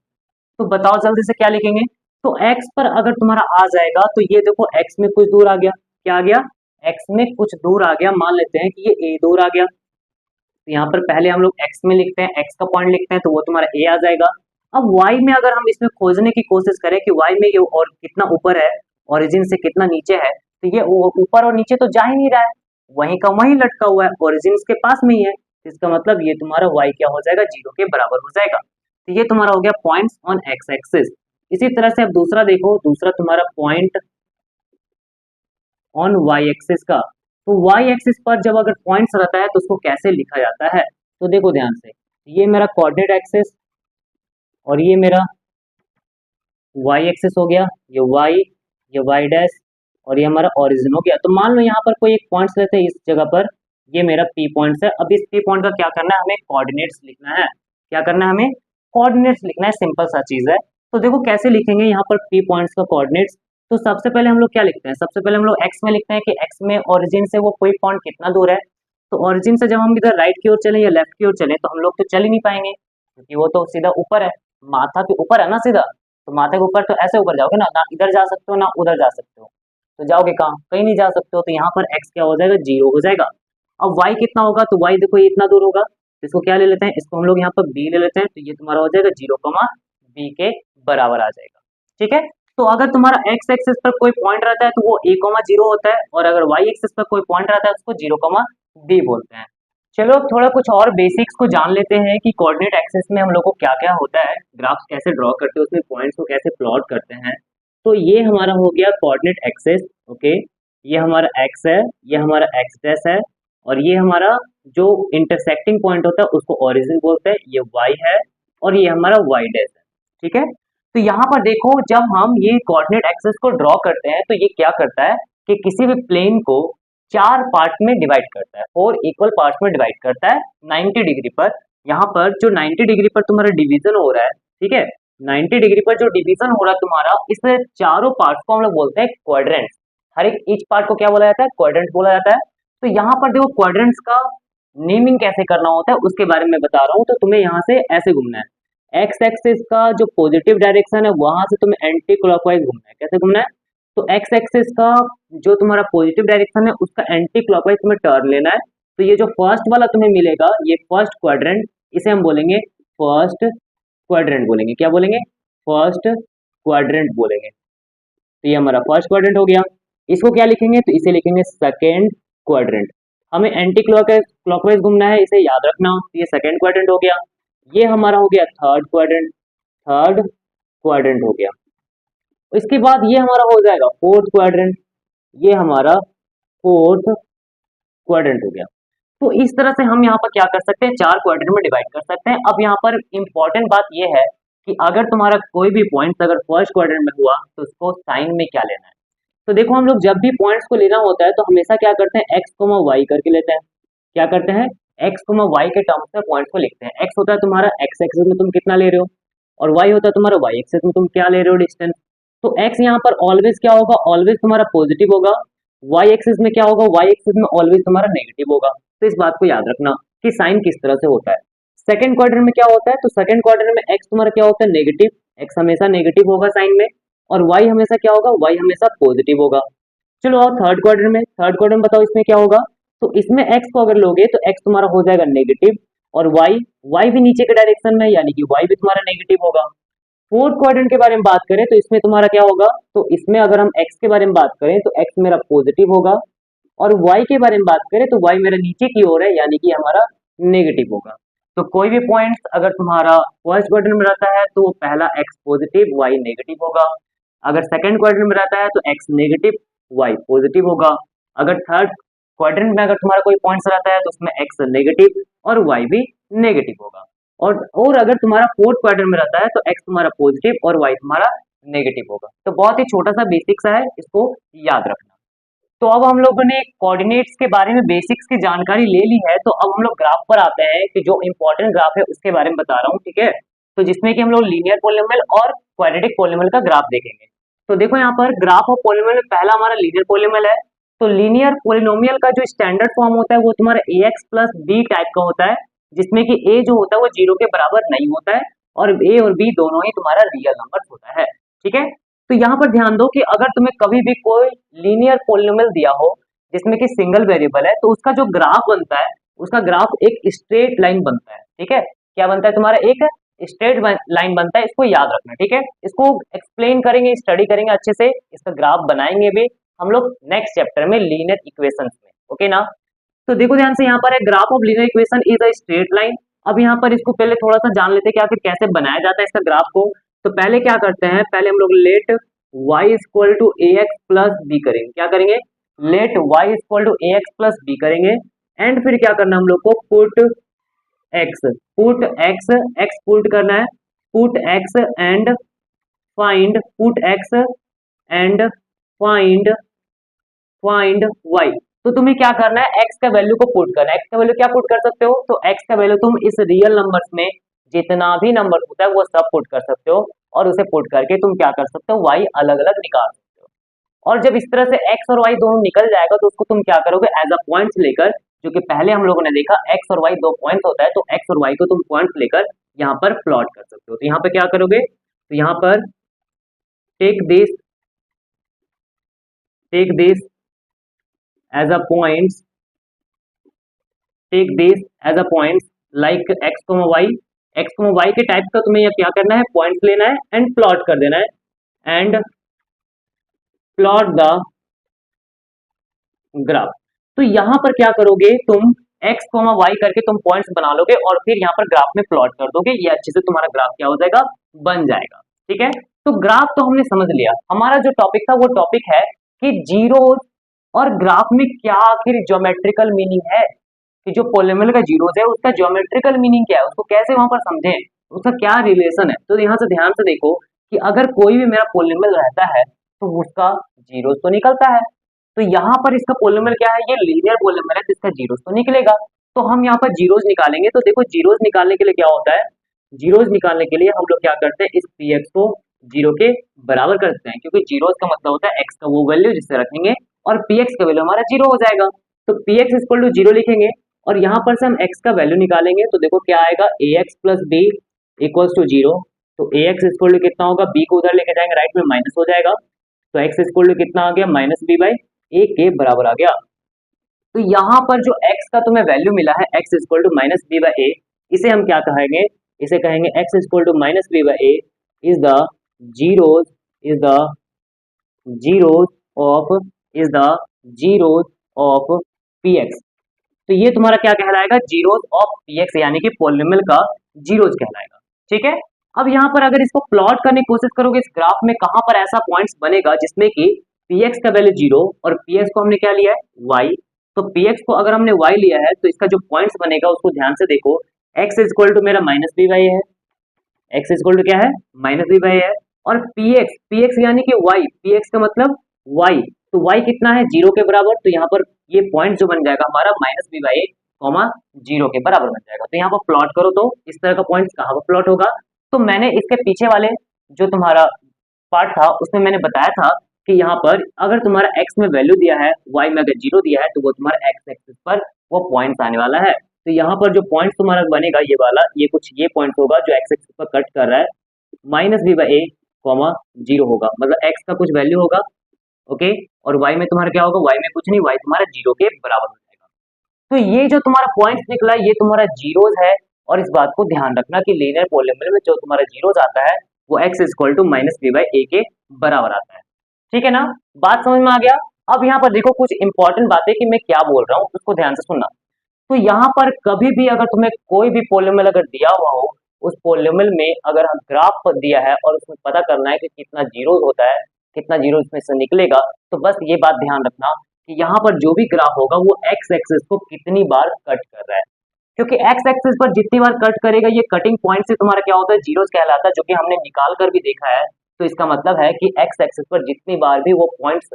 तो बताओ जल्दी से क्या लिखेंगे? तो x पर अगर तुम्हारा आ जाएगा तो ये देखो x में कुछ दूर आ गया, क्या आ गया? x में कुछ दूर आ गया, मान लेते हैं कि ये a दूर आ गया, तो यहाँ पर पहले हम लोग x में लिखते हैं, x का पॉइंट लिखते हैं तो वो तुम्हारा a आ जाएगा। अब y में अगर हम इसमें खोजने की कोशिश करें कि y में ये और कितना ऊपर है, ओरिजिन से कितना नीचे है, तो ये ऊपर और नीचे तो जा ही नहीं रहा है, वहीं का वहीं लटका हुआ है, ओरिजिन के पास में ही है, इसका मतलब ये तुम्हारा y क्या हो जाएगा? 0 के बराबर हो जाएगा। तो ये तुम्हारा हो गया पॉइंट्स ऑन एक्स एक्सिस। इसी तरह से अब दूसरा देखो, दूसरा तुम्हारा पॉइंट ऑन वाई एक्सिस का, तो वाई एक्सिस पर जब अगर पॉइंट्स रहता है तो उसको कैसे लिखा जाता है? तो देखो ध्यान से, ये मेरा कोऑर्डिनेट एक्सिस और ये मेरा वाई एक्सिस हो गया, ये वाई डैश और ये हमारा ओरिजिन हो गया। तो मान लो यहाँ पर कोई एक पॉइंट्स लेते हैं इस जगह पर, ये मेरा पी पॉइंट्स है। अब इस पी पॉइंट का क्या करना है? हमें कोऑर्डिनेट्स लिखना है। क्या करना है हमें? कोऑर्डिनेट्स लिखना है, सिंपल सा चीज है। तो देखो कैसे लिखेंगे यहाँ पर पी पॉइंट्स का कोऑर्डिनेट्स। तो सबसे पहले हम लोग क्या लिखते हैं? सबसे पहले हम लोग एक्स में लिखते हैं कि एक्स में ओरिजिन से वो कोई पॉइंट कितना दूर है। तो ओरिजिन से जब हम इधर राइट की ओर चलें या लेफ्ट की ओर चलें तो हम लोग तो चल ही नहीं पाएंगे, क्योंकि वो तो सीधा ऊपर है, माथा के ऊपर है ना सीधा। तो माथे के ऊपर तो ऐसे ऊपर जाओगे ना, ना इधर जा सकते हो ना उधर जा सकते हो, तो जाओगे कहाँ? कहीं नहीं जा सकते हो। तो यहाँ पर x क्या हो जाएगा? 0 हो जाएगा। अब y कितना होगा? तो y देखो ये इतना दूर होगा, तो इसको क्या ले लेते हैं? इसको हम लोग यहाँ पर b ले लेते हैं, तो ये तुम्हारा हो जाएगा 0, b के बराबर आ जाएगा। ठीक है, तो अगर तुम्हारा x एक्सिस पर कोई पॉइंट रहता है तो वो a, 0 होता है, और अगर y एक्सिस पर कोई पॉइंट रहता है उसको 0, b बोलते हैं। चलो अब थोड़ा कुछ और बेसिक्स को जान लेते हैं कि कोऑर्डिनेट एक्सिस में हम लोग को क्या क्या होता है, ग्राफ्स कैसे ड्रॉ करते हैं, उसमें पॉइंट्स को कैसे प्लॉट करते हैं। तो ये हमारा हो गया कोऑर्डिनेट एक्सिस। ओके, ये हमारा x है, ये हमारा x डैश है, और ये हमारा जो इंटरसेक्टिंग पॉइंट होता है उसको ओरिजिन बोलते हैं, ये y है, और ये हमारा y डैश है। ठीक है, तो यहाँ पर देखो जब हम ये कोऑर्डिनेट एक्सिस को ड्रॉ करते हैं तो ये क्या करता है कि किसी भी प्लेन को 4 पार्ट में डिवाइड करता है, 4 इक्वल पार्ट में डिवाइड करता है 90 डिग्री पर। यहाँ पर जो 90 डिग्री पर तुम्हारा डिवीजन हो रहा है, ठीक है, 90 डिग्री पर जो डिवीजन हो रहा है तुम्हारा, इस चारों पार्ट को हम लोग बोलते हैं क्वाड्रेंट। हर एक ईच पार्ट को क्या बोला जाता है? क्वाड्रेंट बोला जाता है। तो यहाँ पर देखो क्वाड्रेंट्स का नेमिंग कैसे करना होता है उसके बारे में बता रहा हूँ। तो तुम्हें यहाँ से ऐसे घूमना है, एक्स एक्सिस का जो पॉजिटिव डायरेक्शन है वहां से तुम्हें एंटी क्लॉकवाइज घूमना है। कैसे घूमना है? तो एक्स एक्सिस का जो तुम्हारा पॉजिटिव डायरेक्शन है उसका एंटी क्लॉकवाइज तुम्हें टर्न लेना है। तो ये जो फर्स्ट वाला तुम्हें मिलेगा, ये फर्स्ट क्वाड्रेंट, इसे हम बोलेंगे फर्स्ट क्वाड्रेंट बोलेंगे। क्या बोलेंगे? फर्स्ट क्वाड्रेंट बोलेंगे। तो ये हमारा फर्स्ट क्वाड्रेंट हो गया। इसको क्या लिखेंगे? तो इसे लिखेंगे सेकेंड क्वाड्रेंट। हमें एंटी क्लॉकवाइज घूमना है, इसे याद रखना। तो ये सेकेंड क्वाड्रेंट हो गया। ये हमारा हो गया थर्ड क्वाड्रेंट, थर्ड क्वाड्रेंट हो गया। इसके बाद ये हमारा हो जाएगा फोर्थ क्वाड्रेंट, ये हमारा फोर्थ क्वाड्रेंट हो गया। तो इस तरह से हम यहाँ पर क्या कर सकते हैं? 4 क्वाड्रेंट में डिवाइड कर सकते हैं। अब यहाँ पर इंपॉर्टेंट बात ये है कि अगर तुम्हारा कोई भी पॉइंट अगर फर्स्ट क्वाड्रेंट में हुआ तो उसको साइन में क्या लेना है। तो देखो हम लोग जब भी पॉइंट्स को लेना होता है तो हमेशा क्या करते हैं? एक्स कोमा वाई करके लेते हैं। क्या करते हैं? एक्स कोमा वाई के टर्म्स में पॉइंट्स को लिखते हैं। एक्स होता है तुम्हारा एक्स एक्सिस में तुम कितना ले रहे हो, और वाई होता है तुम्हारा वाई एक्सिस में तुम क्या ले रहे हो, डिस्टेंस। तो एक्स यहाँ पर ऑलवेज क्या होगा? ऑलवेज तुम्हारा पॉजिटिव होगा। वाई एक्सिस में क्या होगा? वाई एक्सिस में ऑलवेज तुम्हारा नेगेटिव होगा। तो इस बात को याद रखना कि साइन किस तरह से होता है। सेकंड क्वाड्रेंट में क्या होता है? तो सेकंड क्वाड्रेंट में एक्स तुम्हारा क्या होता है? नेगेटिव। एक्स हमेशा नेगेटिव होगा साइन में, और वाई हमेशा क्या होगा? वाई हमेशा पॉजिटिव होगा। चलो और थर्ड क्वाड्रेंट में, थर्ड क्वाड्रेंट बताओ इसमें क्या होगा? तो इसमें एक्स को अगर लोगे तो एक्स तुम्हारा हो जाएगा नेगेटिव, और वाई भी नीचे के डायरेक्शन में, यानी कि वाई भी तुम्हारा नेगेटिव होगा। फोर्थ क्वाड्रेंट के बारे में बात करें तो इसमें तुम्हारा क्या होगा? तो इसमें अगर हम एक्स के बारे में बात करें तो एक्स मेरा पॉजिटिव होगा, और वाई के बारे में बात करें तो वाई मेरा नीचे की ओर है, यानी कि हमारा नेगेटिव होगा। तो कोई भी पॉइंट अगर तुम्हारा फर्स्ट क्वाड्रेंट में रहता है तो पहला एक्स पॉजिटिव वाई नेगेटिव होगा। अगर सेकंड क्वाड्रेंट में रहता है तो एक्स नेगेटिव वाई पॉजिटिव होगा। अगर थर्ड क्वाड्रेंट में अगर तुम्हारा कोई पॉइंट्स रहता है तो उसमें एक्स नेगेटिव और वाई भी नेगेटिव होगा। और अगर तुम्हारा फोर्थ क्वाड्रेंट में रहता है तो एक्स तुम्हारा पॉजिटिव और वाई तुम्हारा नेगेटिव होगा। तो बहुत ही छोटा सा बेसिक सा है, इसको याद रखना। तो तो अब हम लोगों ने कोऑर्डिनेट्स के बारे में बेसिक्स की जानकारी ले ली है, तो अब हम लोग ग्राफ पर आते हैं कि जो इंपॉर्टेंट ग्राफ है उसके बारे में बता रहा हूँ, ठीक है। तो जिसमें कि हम लोग लीनियर पॉलिनोमियल और क्वाड्रेटिक पॉलिनोमियल का ग्राफ देखेंगे। तो देखो यहाँ पर ग्राफ ऑफ पॉलिनोमियल में पहला हमारा लीनियर पॉलिनोमियल है। तो लीनियर पॉलिनोमियल का जो स्टैंडर्ड फॉर्म होता है वो तुम्हारा ax प्लस बी टाइप का होता है, जिसमें कि a जो होता है वो 0 के बराबर नहीं होता है और a और b दोनों ही तुम्हारा रियल नंबर होता है, ठीक है। तो यहाँ पर ध्यान दो कि अगर तुम्हें कभी भी कोई लीनियर पॉलिनोमियल दिया हो जिसमें कि सिंगल वेरिएबल है, तो उसका जो ग्राफ बनता है उसका ग्राफ एक स्ट्रेट लाइन बनता है, ठीक है। क्या बनता है तुम्हारा, एक स्ट्रेट लाइन बनता है, इसको याद रखना, ठीक है। इसको एक्सप्लेन करेंगे, स्टडी करेंगे अच्छे से, इसका ग्राफ बनाएंगे भी हम लोग नेक्स्ट चैप्टर में लीनियर इक्वेशंस में, ओके ना। तो देखो ध्यान से, यहाँ पर है graph of linear equation is a straight line. अब यहाँ पर इसको पहले थोड़ा सा जान लेते हैं कि आखिर कैसे बनाया जाता है इसका ग्राफ को। तो पहले क्या करते हैं, पहले हम लोग let y equal to a x plus b करेंगे। क्या करेंगे, let y equal to a x plus b करेंगे। एंड फिर क्या करना हम लोग को, पुट x पुट करना है, put x and find, put x and find y। तो तुम्हें क्या करना है, x का वैल्यू को पुट करना है। x का वैल्यू क्या पुट कर सकते हो, तो x का वैल्यू तुम इस रियल नंबर्स में जितना भी नंबर होता है वो सब पुट कर सकते हो, और उसे पुट करके तुम क्या कर सकते हो, y अलग अलग निकाल सकते हो। और जब इस तरह से x और y दोनों निकल जाएगा तो उसको तुम क्या करोगे, एज अ पॉइंट्स लेकर, जो कि पहले हम लोगों ने देखा x और y दो पॉइंट्स होता है, तो x और y को तुम पॉइंट्स लेकर यहाँ पर प्लॉट कर सकते हो। तो यहाँ पर क्या करोगे, तो यहाँ पर take this as a points, take this as a points like x, y के टाइप का तुम्हें क्या करना है, पॉइंट्स लेना है एंड प्लॉट कर देना है, एंड प्लॉट द ग्राफ। तो यहाँ पर क्या करोगे तुम, x, y करके तुम पॉइंट्स बना लोगे और फिर यहाँ पर ग्राफ में प्लॉट कर दोगे। ये अच्छे से तुम्हारा ग्राफ क्या हो जाएगा, बन जाएगा, ठीक है। तो ग्राफ तो हमने समझ लिया। हमारा जो टॉपिक था वो टॉपिक है कि जीरोस और ग्राफ में क्या आखिर ज्योमेट्रिकल मीनिंग है, कि जो पॉलिनोमियल का जीरोस है उसका ज्योमेट्रिकल मीनिंग क्या है, उसको कैसे वहां पर समझें, उसका क्या रिलेशन है। तो यहाँ से ध्यान से देखो कि अगर कोई भी मेरा पॉलिनोमियल रहता है तो उसका जीरोस तो निकलता है। तो यहाँ पर इसका पॉलिनोमियल क्या है, ये लीनियर पॉलिनोमियल है, तो इसका जीरोस तो निकलेगा। तो हम यहाँ पर जीरोस निकालेंगे। तो देखो जीरोस निकालने के लिए क्या होता है, जीरोस निकालने के लिए हम लोग क्या करते हैं, इस पी एक्स को जीरो के बराबर करते हैं, क्योंकि जीरोस का मतलब होता है एक्स का वो वैल्यू जिससे रखेंगे और पी एक्स का वैल्यू हमारा जीरो हो जाएगा। तो p x equal to zero लिखेंगे और यहाँ पर से हम एक्स का वैल्यू निकालेंगे। तो देखो क्या आएगा, a x plus b equals to zero. तो ए एक्स इक्वल टू कितना होगा, बी को उधर लेके जाएंगे, राइट में माइनस हो जाएगा। तो एक्स इक्वल टू कितना आ गया, माइनस बी बाई ए के बराबर आ गया। तो यहाँ पर जो x का तुम्हें वैल्यू मिला है, x equal to minus b by a, इसे हम क्या कहेंगे, इसे कहेंगे x equal to minus b by a is the zeros of p x. तो ये तुम्हारा क्या कहलाएगा, जीरोज ऑफ पी एक्स, यानी कि पॉलिनोमियल का जीरोज कहलाएगा, ठीक है। अब यहाँ पर अगर इसको प्लॉट करने की कोशिश करोगे इस ग्राफ में, कहां पर ऐसा पॉइंट्स बनेगा जिसमें कि px का वैल्यू जीरो और px को हमने क्या लिया है, y। तो px को अगर हमने y लिया है तो इसका जो पॉइंट्स बनेगा उसको ध्यान से देखो। x इक्वल टू मेरा माइनस बी बाई है, x इक्वल टू क्या है, माइनस बी बाई है, और px यानी कि y, px का मतलब y। तो y कितना है, जीरो के बराबर। तो यहाँ पर ये पॉइंट जो बन जाएगा हमारा minus b by comma zero के बराबर बन जाएगा। तो यहाँ पर प्लॉट करो तो इस तरह का पॉइंट कहाँ पर प्लॉट होगा। तो मैंने इसके पीछे वाले जो तुम्हारा पार्ट था उसमें मैंने बताया था कि यहाँ पर अगर तुम्हारा x में वैल्यू दिया है, y में अगर जीरो दिया है, तो वो तुम्हारा x एक्सिस पर वो पॉइंट्स आने वाला है। तो यहाँ पर जो पॉइंट तुम्हारा बनेगा ये वाला, ये कुछ ये पॉइंट होगा जो x एक्सिस पर कट कर रहा है, minus b by a comma zero होगा, मतलब x का कुछ वैल्यू होगा, ओके। और y में तुम्हारा क्या होगा, y में कुछ नहीं, y तुम्हारा जीरो के बराबर हो जाएगा। तो ये जो तुम्हारा पॉइंट निकला ये तुम्हारा जीरोज है। और इस बात को ध्यान रखना कि लीनियर पॉलिनोमियल में जो तुम्हारा जीरोज आता है वो x equal to minus b by a के बराबर आता है, ठीक है ना। बात समझ में आ गया। अब यहाँ पर देखो कुछ इंपॉर्टेंट बातें कि मैं क्या बोल रहा हूँ उसको ध्यान से सुनना। तो यहाँ पर कभी भी अगर तुम्हें कोई भी पॉलिनोमियल अगर दिया हुआ हो, उस पॉलिनोमियल में अगर हम ग्राफ दिया है और उसमें पता करना है कि कितना जीरो होता है, कितना जीरो इसमें से निकलेगा, तो बस ये बात ध्यान रखना कि यहाँ पर जो भी ग्राफ होगा वो एक्स एक्सिस को कितनी बार कट कर रहा है, क्योंकि एक्स एक्सिस पर जितनी बार कट करेगा ये कटिंग पॉइंट से तुम्हारा क्या होता है, जीरोस कहलाता है, जो कि हमने निकाल कर भी देखा है। तो इसका मतलब है कि एक्स एक्सिस पर जितनी बार भी वो पॉइंट्स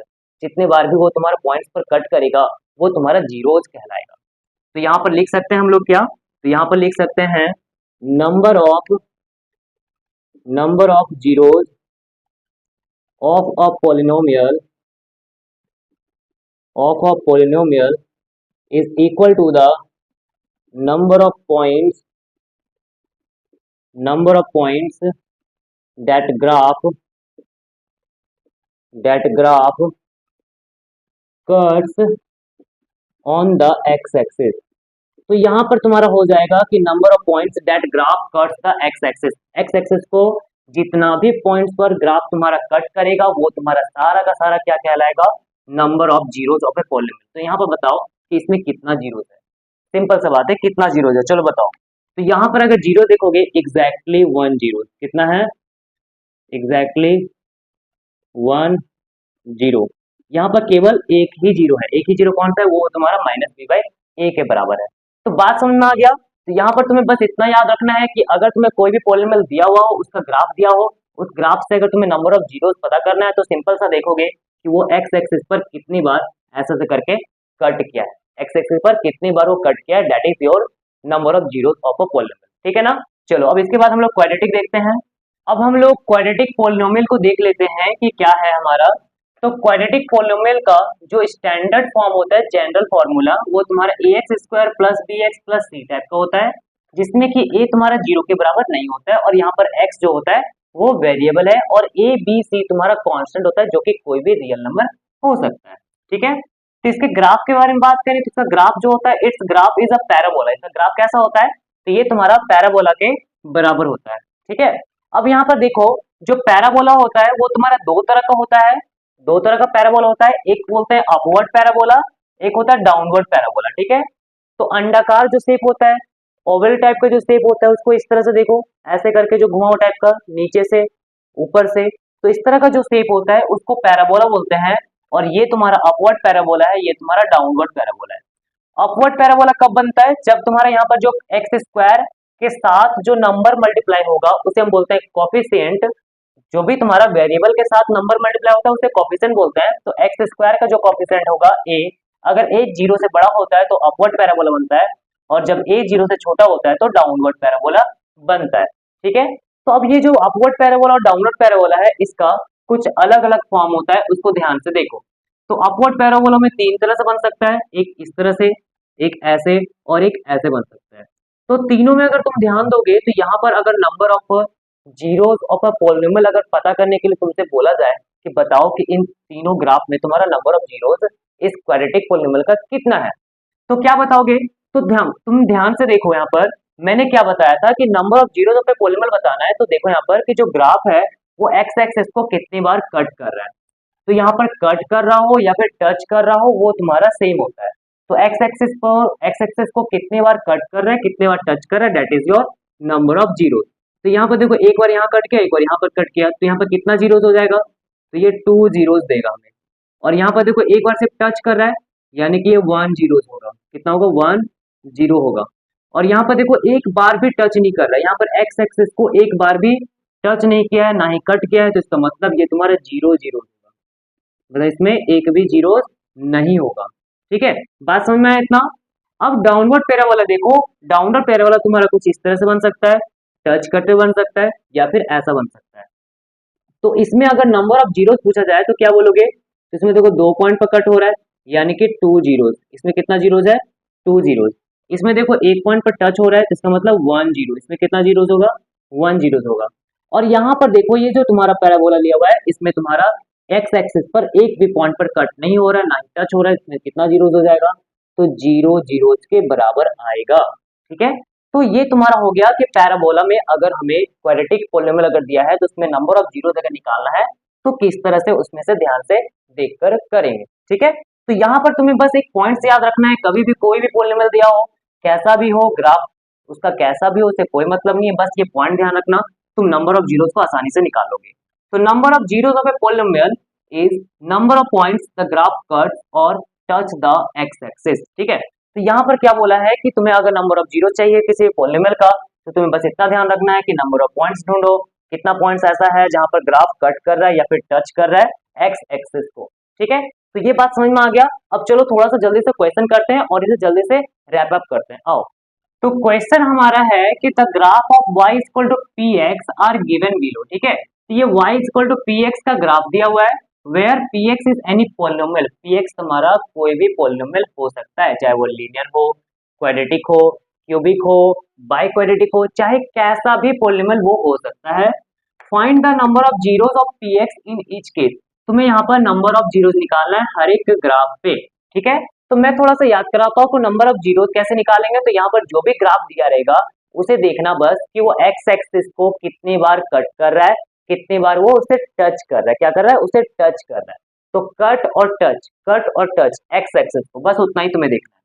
जितने बार भी वो तुम्हारा पॉइंट्स पर कट करेगा वो तुम्हारा जीरोज कहलाएगा। तो यहाँ पर लिख सकते हैं हम लोग क्या, तो यहाँ पर लिख सकते हैं number of zeros of a polynomial is equal to the number of points that graph cuts on the x-axis। तो यहाँ पर तुम्हारा हो जाएगा कि number of points that graph cuts the x axis को जितना भी पॉइंट्स पर ग्राफ तुम्हारा कट करेगा वो तुम्हारा सारा का सारा क्या कहलाएगा, number of zeros of A polynomial. तो यहाँ पर बताओ कि इसमें कितना जीरोज है, सिंपल सा बात है, कितना जीरोज है, चलो बताओ। तो यहाँ पर अगर जीरो देखोगे एग्जैक्टली 1 जीरो, कितना है, एग्जैक्टली 1 जीरो। यहाँ पर केवल एक ही जीरो है, एक ही जीरो कौन सा है, वो तुम्हारा -b/a के बराबर है। तो बात समझ में आ गया। तो यहाँ पर तुम्हें बस इतना याद रखना है कि अगर तुम्हें कोई भी पॉलीनोमियल दिया हुआ हो, उसका ग्राफ दिया हो, उस ग्राफ से अगर तुम्हें नंबर ऑफ जीरोस पता करना है तो सिंपल सा देखोगे कि वो एक्स एक्सिस पर कितनी बार ऐसे से करके कट किया है, एक्स एक्सिस पर कितनी बार वो कट किया है, that is your number of zeros of a polynomial, ठीक है ना। चलो अब इसके बाद हम लोग क्वाड्रेटिक देखते हैं। अब हम लोग क्वाड्रेटिक पॉलीनोमियल को देख लेते हैं कि क्या है हमारा। तो क्वाड्रेटिक पॉलीनोमियल का जो स्टैंडर्ड फॉर्म होता है, जनरल फॉर्मूला, वो तुम्हारा ax² + bx + c टाइप का होता है, जिसमें कि a तुम्हारा जीरो के बराबर नहीं होता है और यहाँ पर x जो होता है वो वेरिएबल है और a b c तुम्हारा कांस्टेंट होता है जो कि कोई भी रियल नंबर हो सकता है, ठीक है। तो इसके ग्राफ के बारे में बात करें तो इसका ग्राफ जो होता है, it's graph is a parabola. इसका ग्राफ कैसा होता है, तो ये तुम्हारा पैराबोला के बराबर होता है, ठीक है। अब यहाँ पर देखो जो पैराबोला होता है वो तुम्हारा दो तरह का होता है, दो तरह का पैराबोला होता है, एक बोलते हैं अपवर्ड पैराबोला, एक होता है डाउनवर्ड पैराबोला, ठीक है। तो अंडाकार जो शेप होता है, ओवल टाइप का जो शेप होता है, उसको इस तरह से देखो, ऐसे करके जो घुमाव टाइप का, नीचे से ऊपर से, तो इस तरह का जो शेप होता है उसको पैराबोला बोलते हैं। और ये तुम्हारा अपवर्ड पैराबोला है, ये तुम्हारा डाउनवर्ड पैराबोला है। अपवर्ड पैराबोला कब बनता है, जब तुम्हारा यहाँ पर जो x² के साथ जो नंबर मल्टीप्लाई होगा उसे हम बोलते हैं कोफिशिएंट। जो भी तुम्हारा वेरिएबल के साथ नंबर मल्टीप्लाई होता है उसे कोफिशिएंट बोलते हैं। तो x² का जो कोफिशिएंट होगा a, अगर a 0 से बड़ा होता है तो अपवर्ड पैराबोला बनता है और जब a 0 से छोटा होता है तो डाउनवर्ड पैराबोला बनता है, ठीक है। तो अब ये जो अपवर्ड पैराबोला और डाउनवर्ड पैराबोला है इसका कुछ अलग अलग फॉर्म होता है, उसको ध्यान से देखो। तो अपवर्ड पैराबोला में तीन तरह से बन सकता है, एक इस तरह से, एक ऐसे और एक ऐसे बन सकता है। तो तीनों में अगर तुम ध्यान दोगे तो यहाँ पर अगर number of zeros of a polynomial अगर पता करने के लिए तुमसे बोला जाए कि बताओ कि इन तीनों ग्राफ में तुम्हारा नंबर ऑफ जीरोस इस क्वाड्रेटिक पॉलीनोमियल का कितना है, तो क्या बताओगे। तो तुम ध्यान से देखो, यहाँ पर मैंने क्या बताया था कि number of zeros of A polynomial बताना है। तो देखो यहाँ पर कि जो ग्राफ है वो एक्स एक्सिस को कितनी बार कट कर रहा है, तो यहाँ पर कट कर रहा हो या फिर टच कर रहा हो वो तुम्हारा सेम होता है। तो एक्स एक्सिस को कितने बार कट कर रहा है, कितने बार टच कर रहा है, that is your number of zeros. तो यहाँ पर देखो एक बार यहाँ कट किया, एक बार यहाँ पर कट किया, तो यहाँ पर कितना जीरोस हो जाएगा, तो ये 2 जीरोस देगा हमें। और यहाँ पर देखो एक बार सिर्फ टच कर रहा है यानी कि ये 1 जीरोस होगा, कितना होगा, 1 जीरो होगा। और यहाँ पर देखो एक बार भी टच नहीं कर रहा है, यहाँ पर एक्स एक्सिस को एक बार भी टच नहीं किया है, ना ही कट किया है, तो इसका मतलब ये तुम्हारा 0 जीरो होगा, मतलब इसमें एक भी जीरो नहीं होगा, ठीक है। बात समझ में आया इतना। अब डाउनवर्ड पैराबोला देखो, डाउनवर्ड पैराबोला तुम्हारा कुछ इस तरह से बन सकता है, टच करते बन सकता है या फिर ऐसा बन सकता है। तो इसमें अगर नंबर ऑफ जीरोस पूछा जाए तो क्या बोलोगे, तो इसमें देखो 2 पॉइंट पर कट हो रहा है यानी कि 2 जीरोस, इसमें कितना जीरोस है, 2 जीरोस। इसमें देखो 1 पॉइंट पर टच हो रहा है तो इसका मतलब 1 जीरो, इसमें कितना जीरोस होगा, 1 जीरोस होगा। और यहाँ पर देखो ये जो तुम्हारा पैराबोला लिया हुआ है इसमें तुम्हारा एक्स एक्सिस पर एक भी पॉइंट पर कट नहीं हो रहा है, ना ही टच हो रहा है, इसमें कितना जीरोस हो जाएगा, तो 0 जीरोस के बराबर आएगा, ठीक है। तो ये तुम्हारा हो गया कि पैराबोला में अगर हमें क्वाड्रेटिक पॉलीनोमियल अगर दिया है तो उसमें नंबर ऑफ जीरोस अगर निकालना है तो किस तरह से उसमें से ध्यान से देखकर करेंगे, ठीक है। तो यहाँ पर तुम्हें बस एक पॉइंट से याद रखना है, कभी भी कोई भी पॉलीनोमियल दिया हो, कैसा भी हो ग्राफ उसका, कैसा भी हो, उससे कोई मतलब नहीं है, बस ये पॉइंट ध्यान रखना, तुम नंबर ऑफ जीरोस को आसानी से निकाल लोगे। तो number of zeros of A polynomial is number of points the graph cuts और टच द एक्स एक्सिस, ठीक है। तो यहाँ पर क्या बोला है कि तुम्हें अगर नंबर ऑफ जीरो चाहिए किसी पॉलीनोमियल का तो तुम्हें बस इतना ध्यान रखना है कि नंबर ऑफ पॉइंट्स ढूंढो, कितना पॉइंट्स ऐसा है जहां पर ग्राफ कट कर रहा है या फिर टच कर रहा है एक्स एक्सिस को, ठीक है। तो ये बात समझ में आ गया। अब चलो थोड़ा सा जल्दी से क्वेश्चन करते हैं और इसे जल्दी से रैप अप करते हैं। आओ, तो क्वेश्चन हमारा है कि the graph of y equal to p x are given below. ठीक है, तो ये y equal to p x का ग्राफ दिया हुआ है, where p x is any polynomial. P x तुम्हारा कोई भी पॉलिनोमियल हो सकता है, चाहे वो लीनियर हो, क्वाड्रेटिक हो, क्यूबिक हो, बाई क्वाड्रेटिक हो, चाहे कैसा भी पॉलिनोमियल वो हो सकता है। Find the number of zeros of p x in each case. तुम्हें यहाँ पर नंबर ऑफ जीरोस निकालना है हर एक ग्राफ पे। ठीक है, तो मैं थोड़ा सा याद कराता हूँ कि नंबर ऑफ जीरोस कैसे निकालेंगे। तो यहाँ पर जो भी ग्राफ दिया रहेगा उसे देखना बस कि वो एक्स एक्सिस को कितनी बार कट कर रहा है, कितनी बार वो उसे टच कर रहा है। क्या कर रहा है? उसे टच कर रहा है। तो कट और टच एक्स एक्सिस को, बस उतना ही तुम्हें देखना है।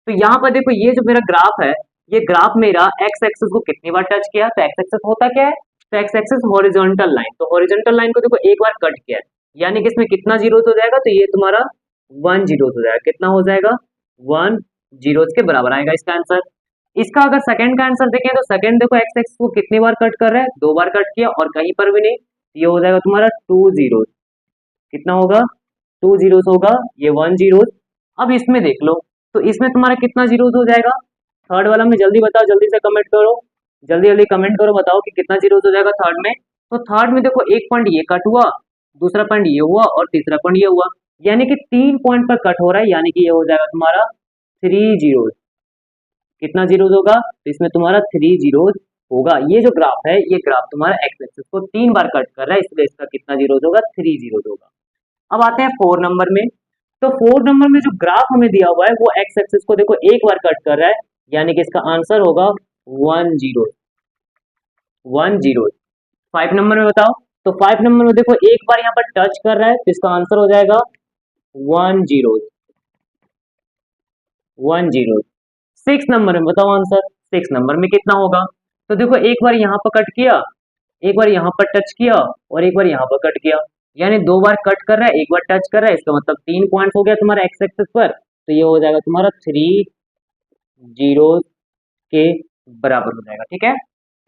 तो यहाँ पर देखो, ये जो मेरा ग्राफ है, ये ग्राफ मेरा एक्स एक्सिस को कितनी बार टच किया। तो एक्स एक्सिस होता क्या है? तो एक्स एक्सिस हॉरिजॉन्टल लाइन, तो हॉरिजॉन्टल लाइन को देखो एक बार कट किया है, यानी कि इसमें कितना जीरोस हो जाएगा? तो ये तुम्हारा 1 जीरोस हो जाएगा। कितना हो जाएगा? 1 जीरोस के बराबर आएगा इसका आंसर। इसका अगर सेकंड का आंसर देखें तो सेकंड देखो एक्स एक्सिस को कितनी बार कट कर रहा है? 2 बार कट किया और कहीं पर भी नहीं। ये हो जाएगा तुम्हारा 2 जीरोस। कितना होगा? 2 जीरोस होगा, ये 1 जीरोस। अब इसमें देख लो, तो इसमें तुम्हारा कितना जीरोस हो जाएगा? थर्ड वाला में जल्दी बताओ, जल्दी से कमेंट करो, जल्दी जल्दी कमेंट करो, बताओ कि कितना जीरोस हो जाएगा थर्ड में। तो थर्ड में देखो एक पॉइंट ये कट हुआ, दूसरा पॉइंट ये हुआ और तीसरा पॉइंट ये हुआ, यानी कि 3 पॉइंट पर कट हो रहा है, यानी कि ये हो जाएगा तुम्हारा 3 जीरोस। कितना जीरोस होगा? तो इसमें तुम्हारा 3 जीरोस होगा। ये जो ग्राफ है, ये ग्राफ तुम्हारा एक्स एक्सिस को 3 बार कट कर रहा है, इसलिए इसका कितना जीरोस होगा? 3 जीरोस होगा। अब आते हैं 4 नंबर में। तो 4 नंबर में जो ग्राफ हमें दिया हुआ है वो एक्स एक्सिस को देखो एक बार कट कर रहा है, यानी कि इसका आंसर होगा 1 जीरो। 1 जीरो। 5 नंबर में बताओ, तो 5 नंबर में देखो एक बार यहाँ पर टच कर रहा है, तो इसका आंसर हो जाएगा 1 जीरो। 1 जीरो। 6 नंबर में बताओ आंसर, 6 नंबर में कितना होगा? तो देखो एक बार यहाँ पर कट किया, एक बार यहाँ पर टच किया और एक बार यहाँ पर कट किया, यानी 2 बार कट कर रहा है, एक बार टच कर रहा है, इसका मतलब 3 पॉइंट्स हो गया तुम्हारा एक्स एक्सिस पर। तो ये हो जाएगा तुम्हारा 3 जीरो के बराबर हो जाएगा। ठीक है,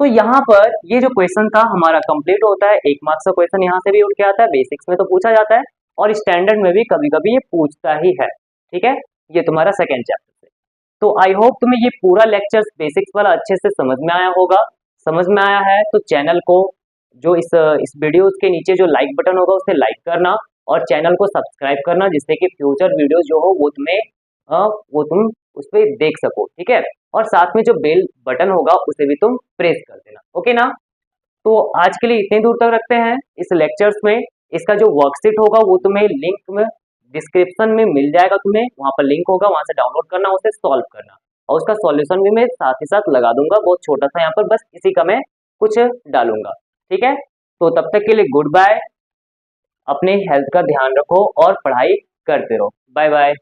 तो यहाँ पर ये जो क्वेश्चन था हमारा कंप्लीट होता है। 1 मार्क्स का क्वेश्चन यहाँ से भी उठ के आता है, बेसिक्स में तो पूछा जाता है और स्टैंडर्ड में भी कभी कभी ये पूछता ही है। ठीक है, ये तुम्हारा सेकेंड चैप्टर से। तो आई होप तुम्हें ये पूरा लेक्चर बेसिक्स वाला अच्छे से समझ में आया होगा। समझ में आया है तो चैनल को, जो इस वीडियो के नीचे जो लाइक बटन होगा उसे लाइक करना और चैनल को सब्सक्राइब करना, जिससे कि फ्यूचर वीडियो जो हो वो तुम उस पर देख सको। ठीक है, और साथ में जो बेल बटन होगा उसे भी तुम प्रेस कर देना। ओके ना? तो आज के लिए इतने दूर तक रखते हैं इस लेक्चर्स में। इसका जो वर्कशीट होगा वो तुम्हें लिंक में डिस्क्रिप्शन में मिल जाएगा, तुम्हें वहां पर लिंक होगा, वहां से डाउनलोड करना, उसे सॉल्व करना और उसका सॉल्यूशन भी मैं साथ ही साथ लगा दूंगा, बहुत छोटा सा यहाँ पर, बस इसी का मैं कुछ डालूंगा। ठीक है, तो तब तक के लिए गुड बाय। अपने हेल्थ का ध्यान रखो और पढ़ाई करते रहो। Bye bye.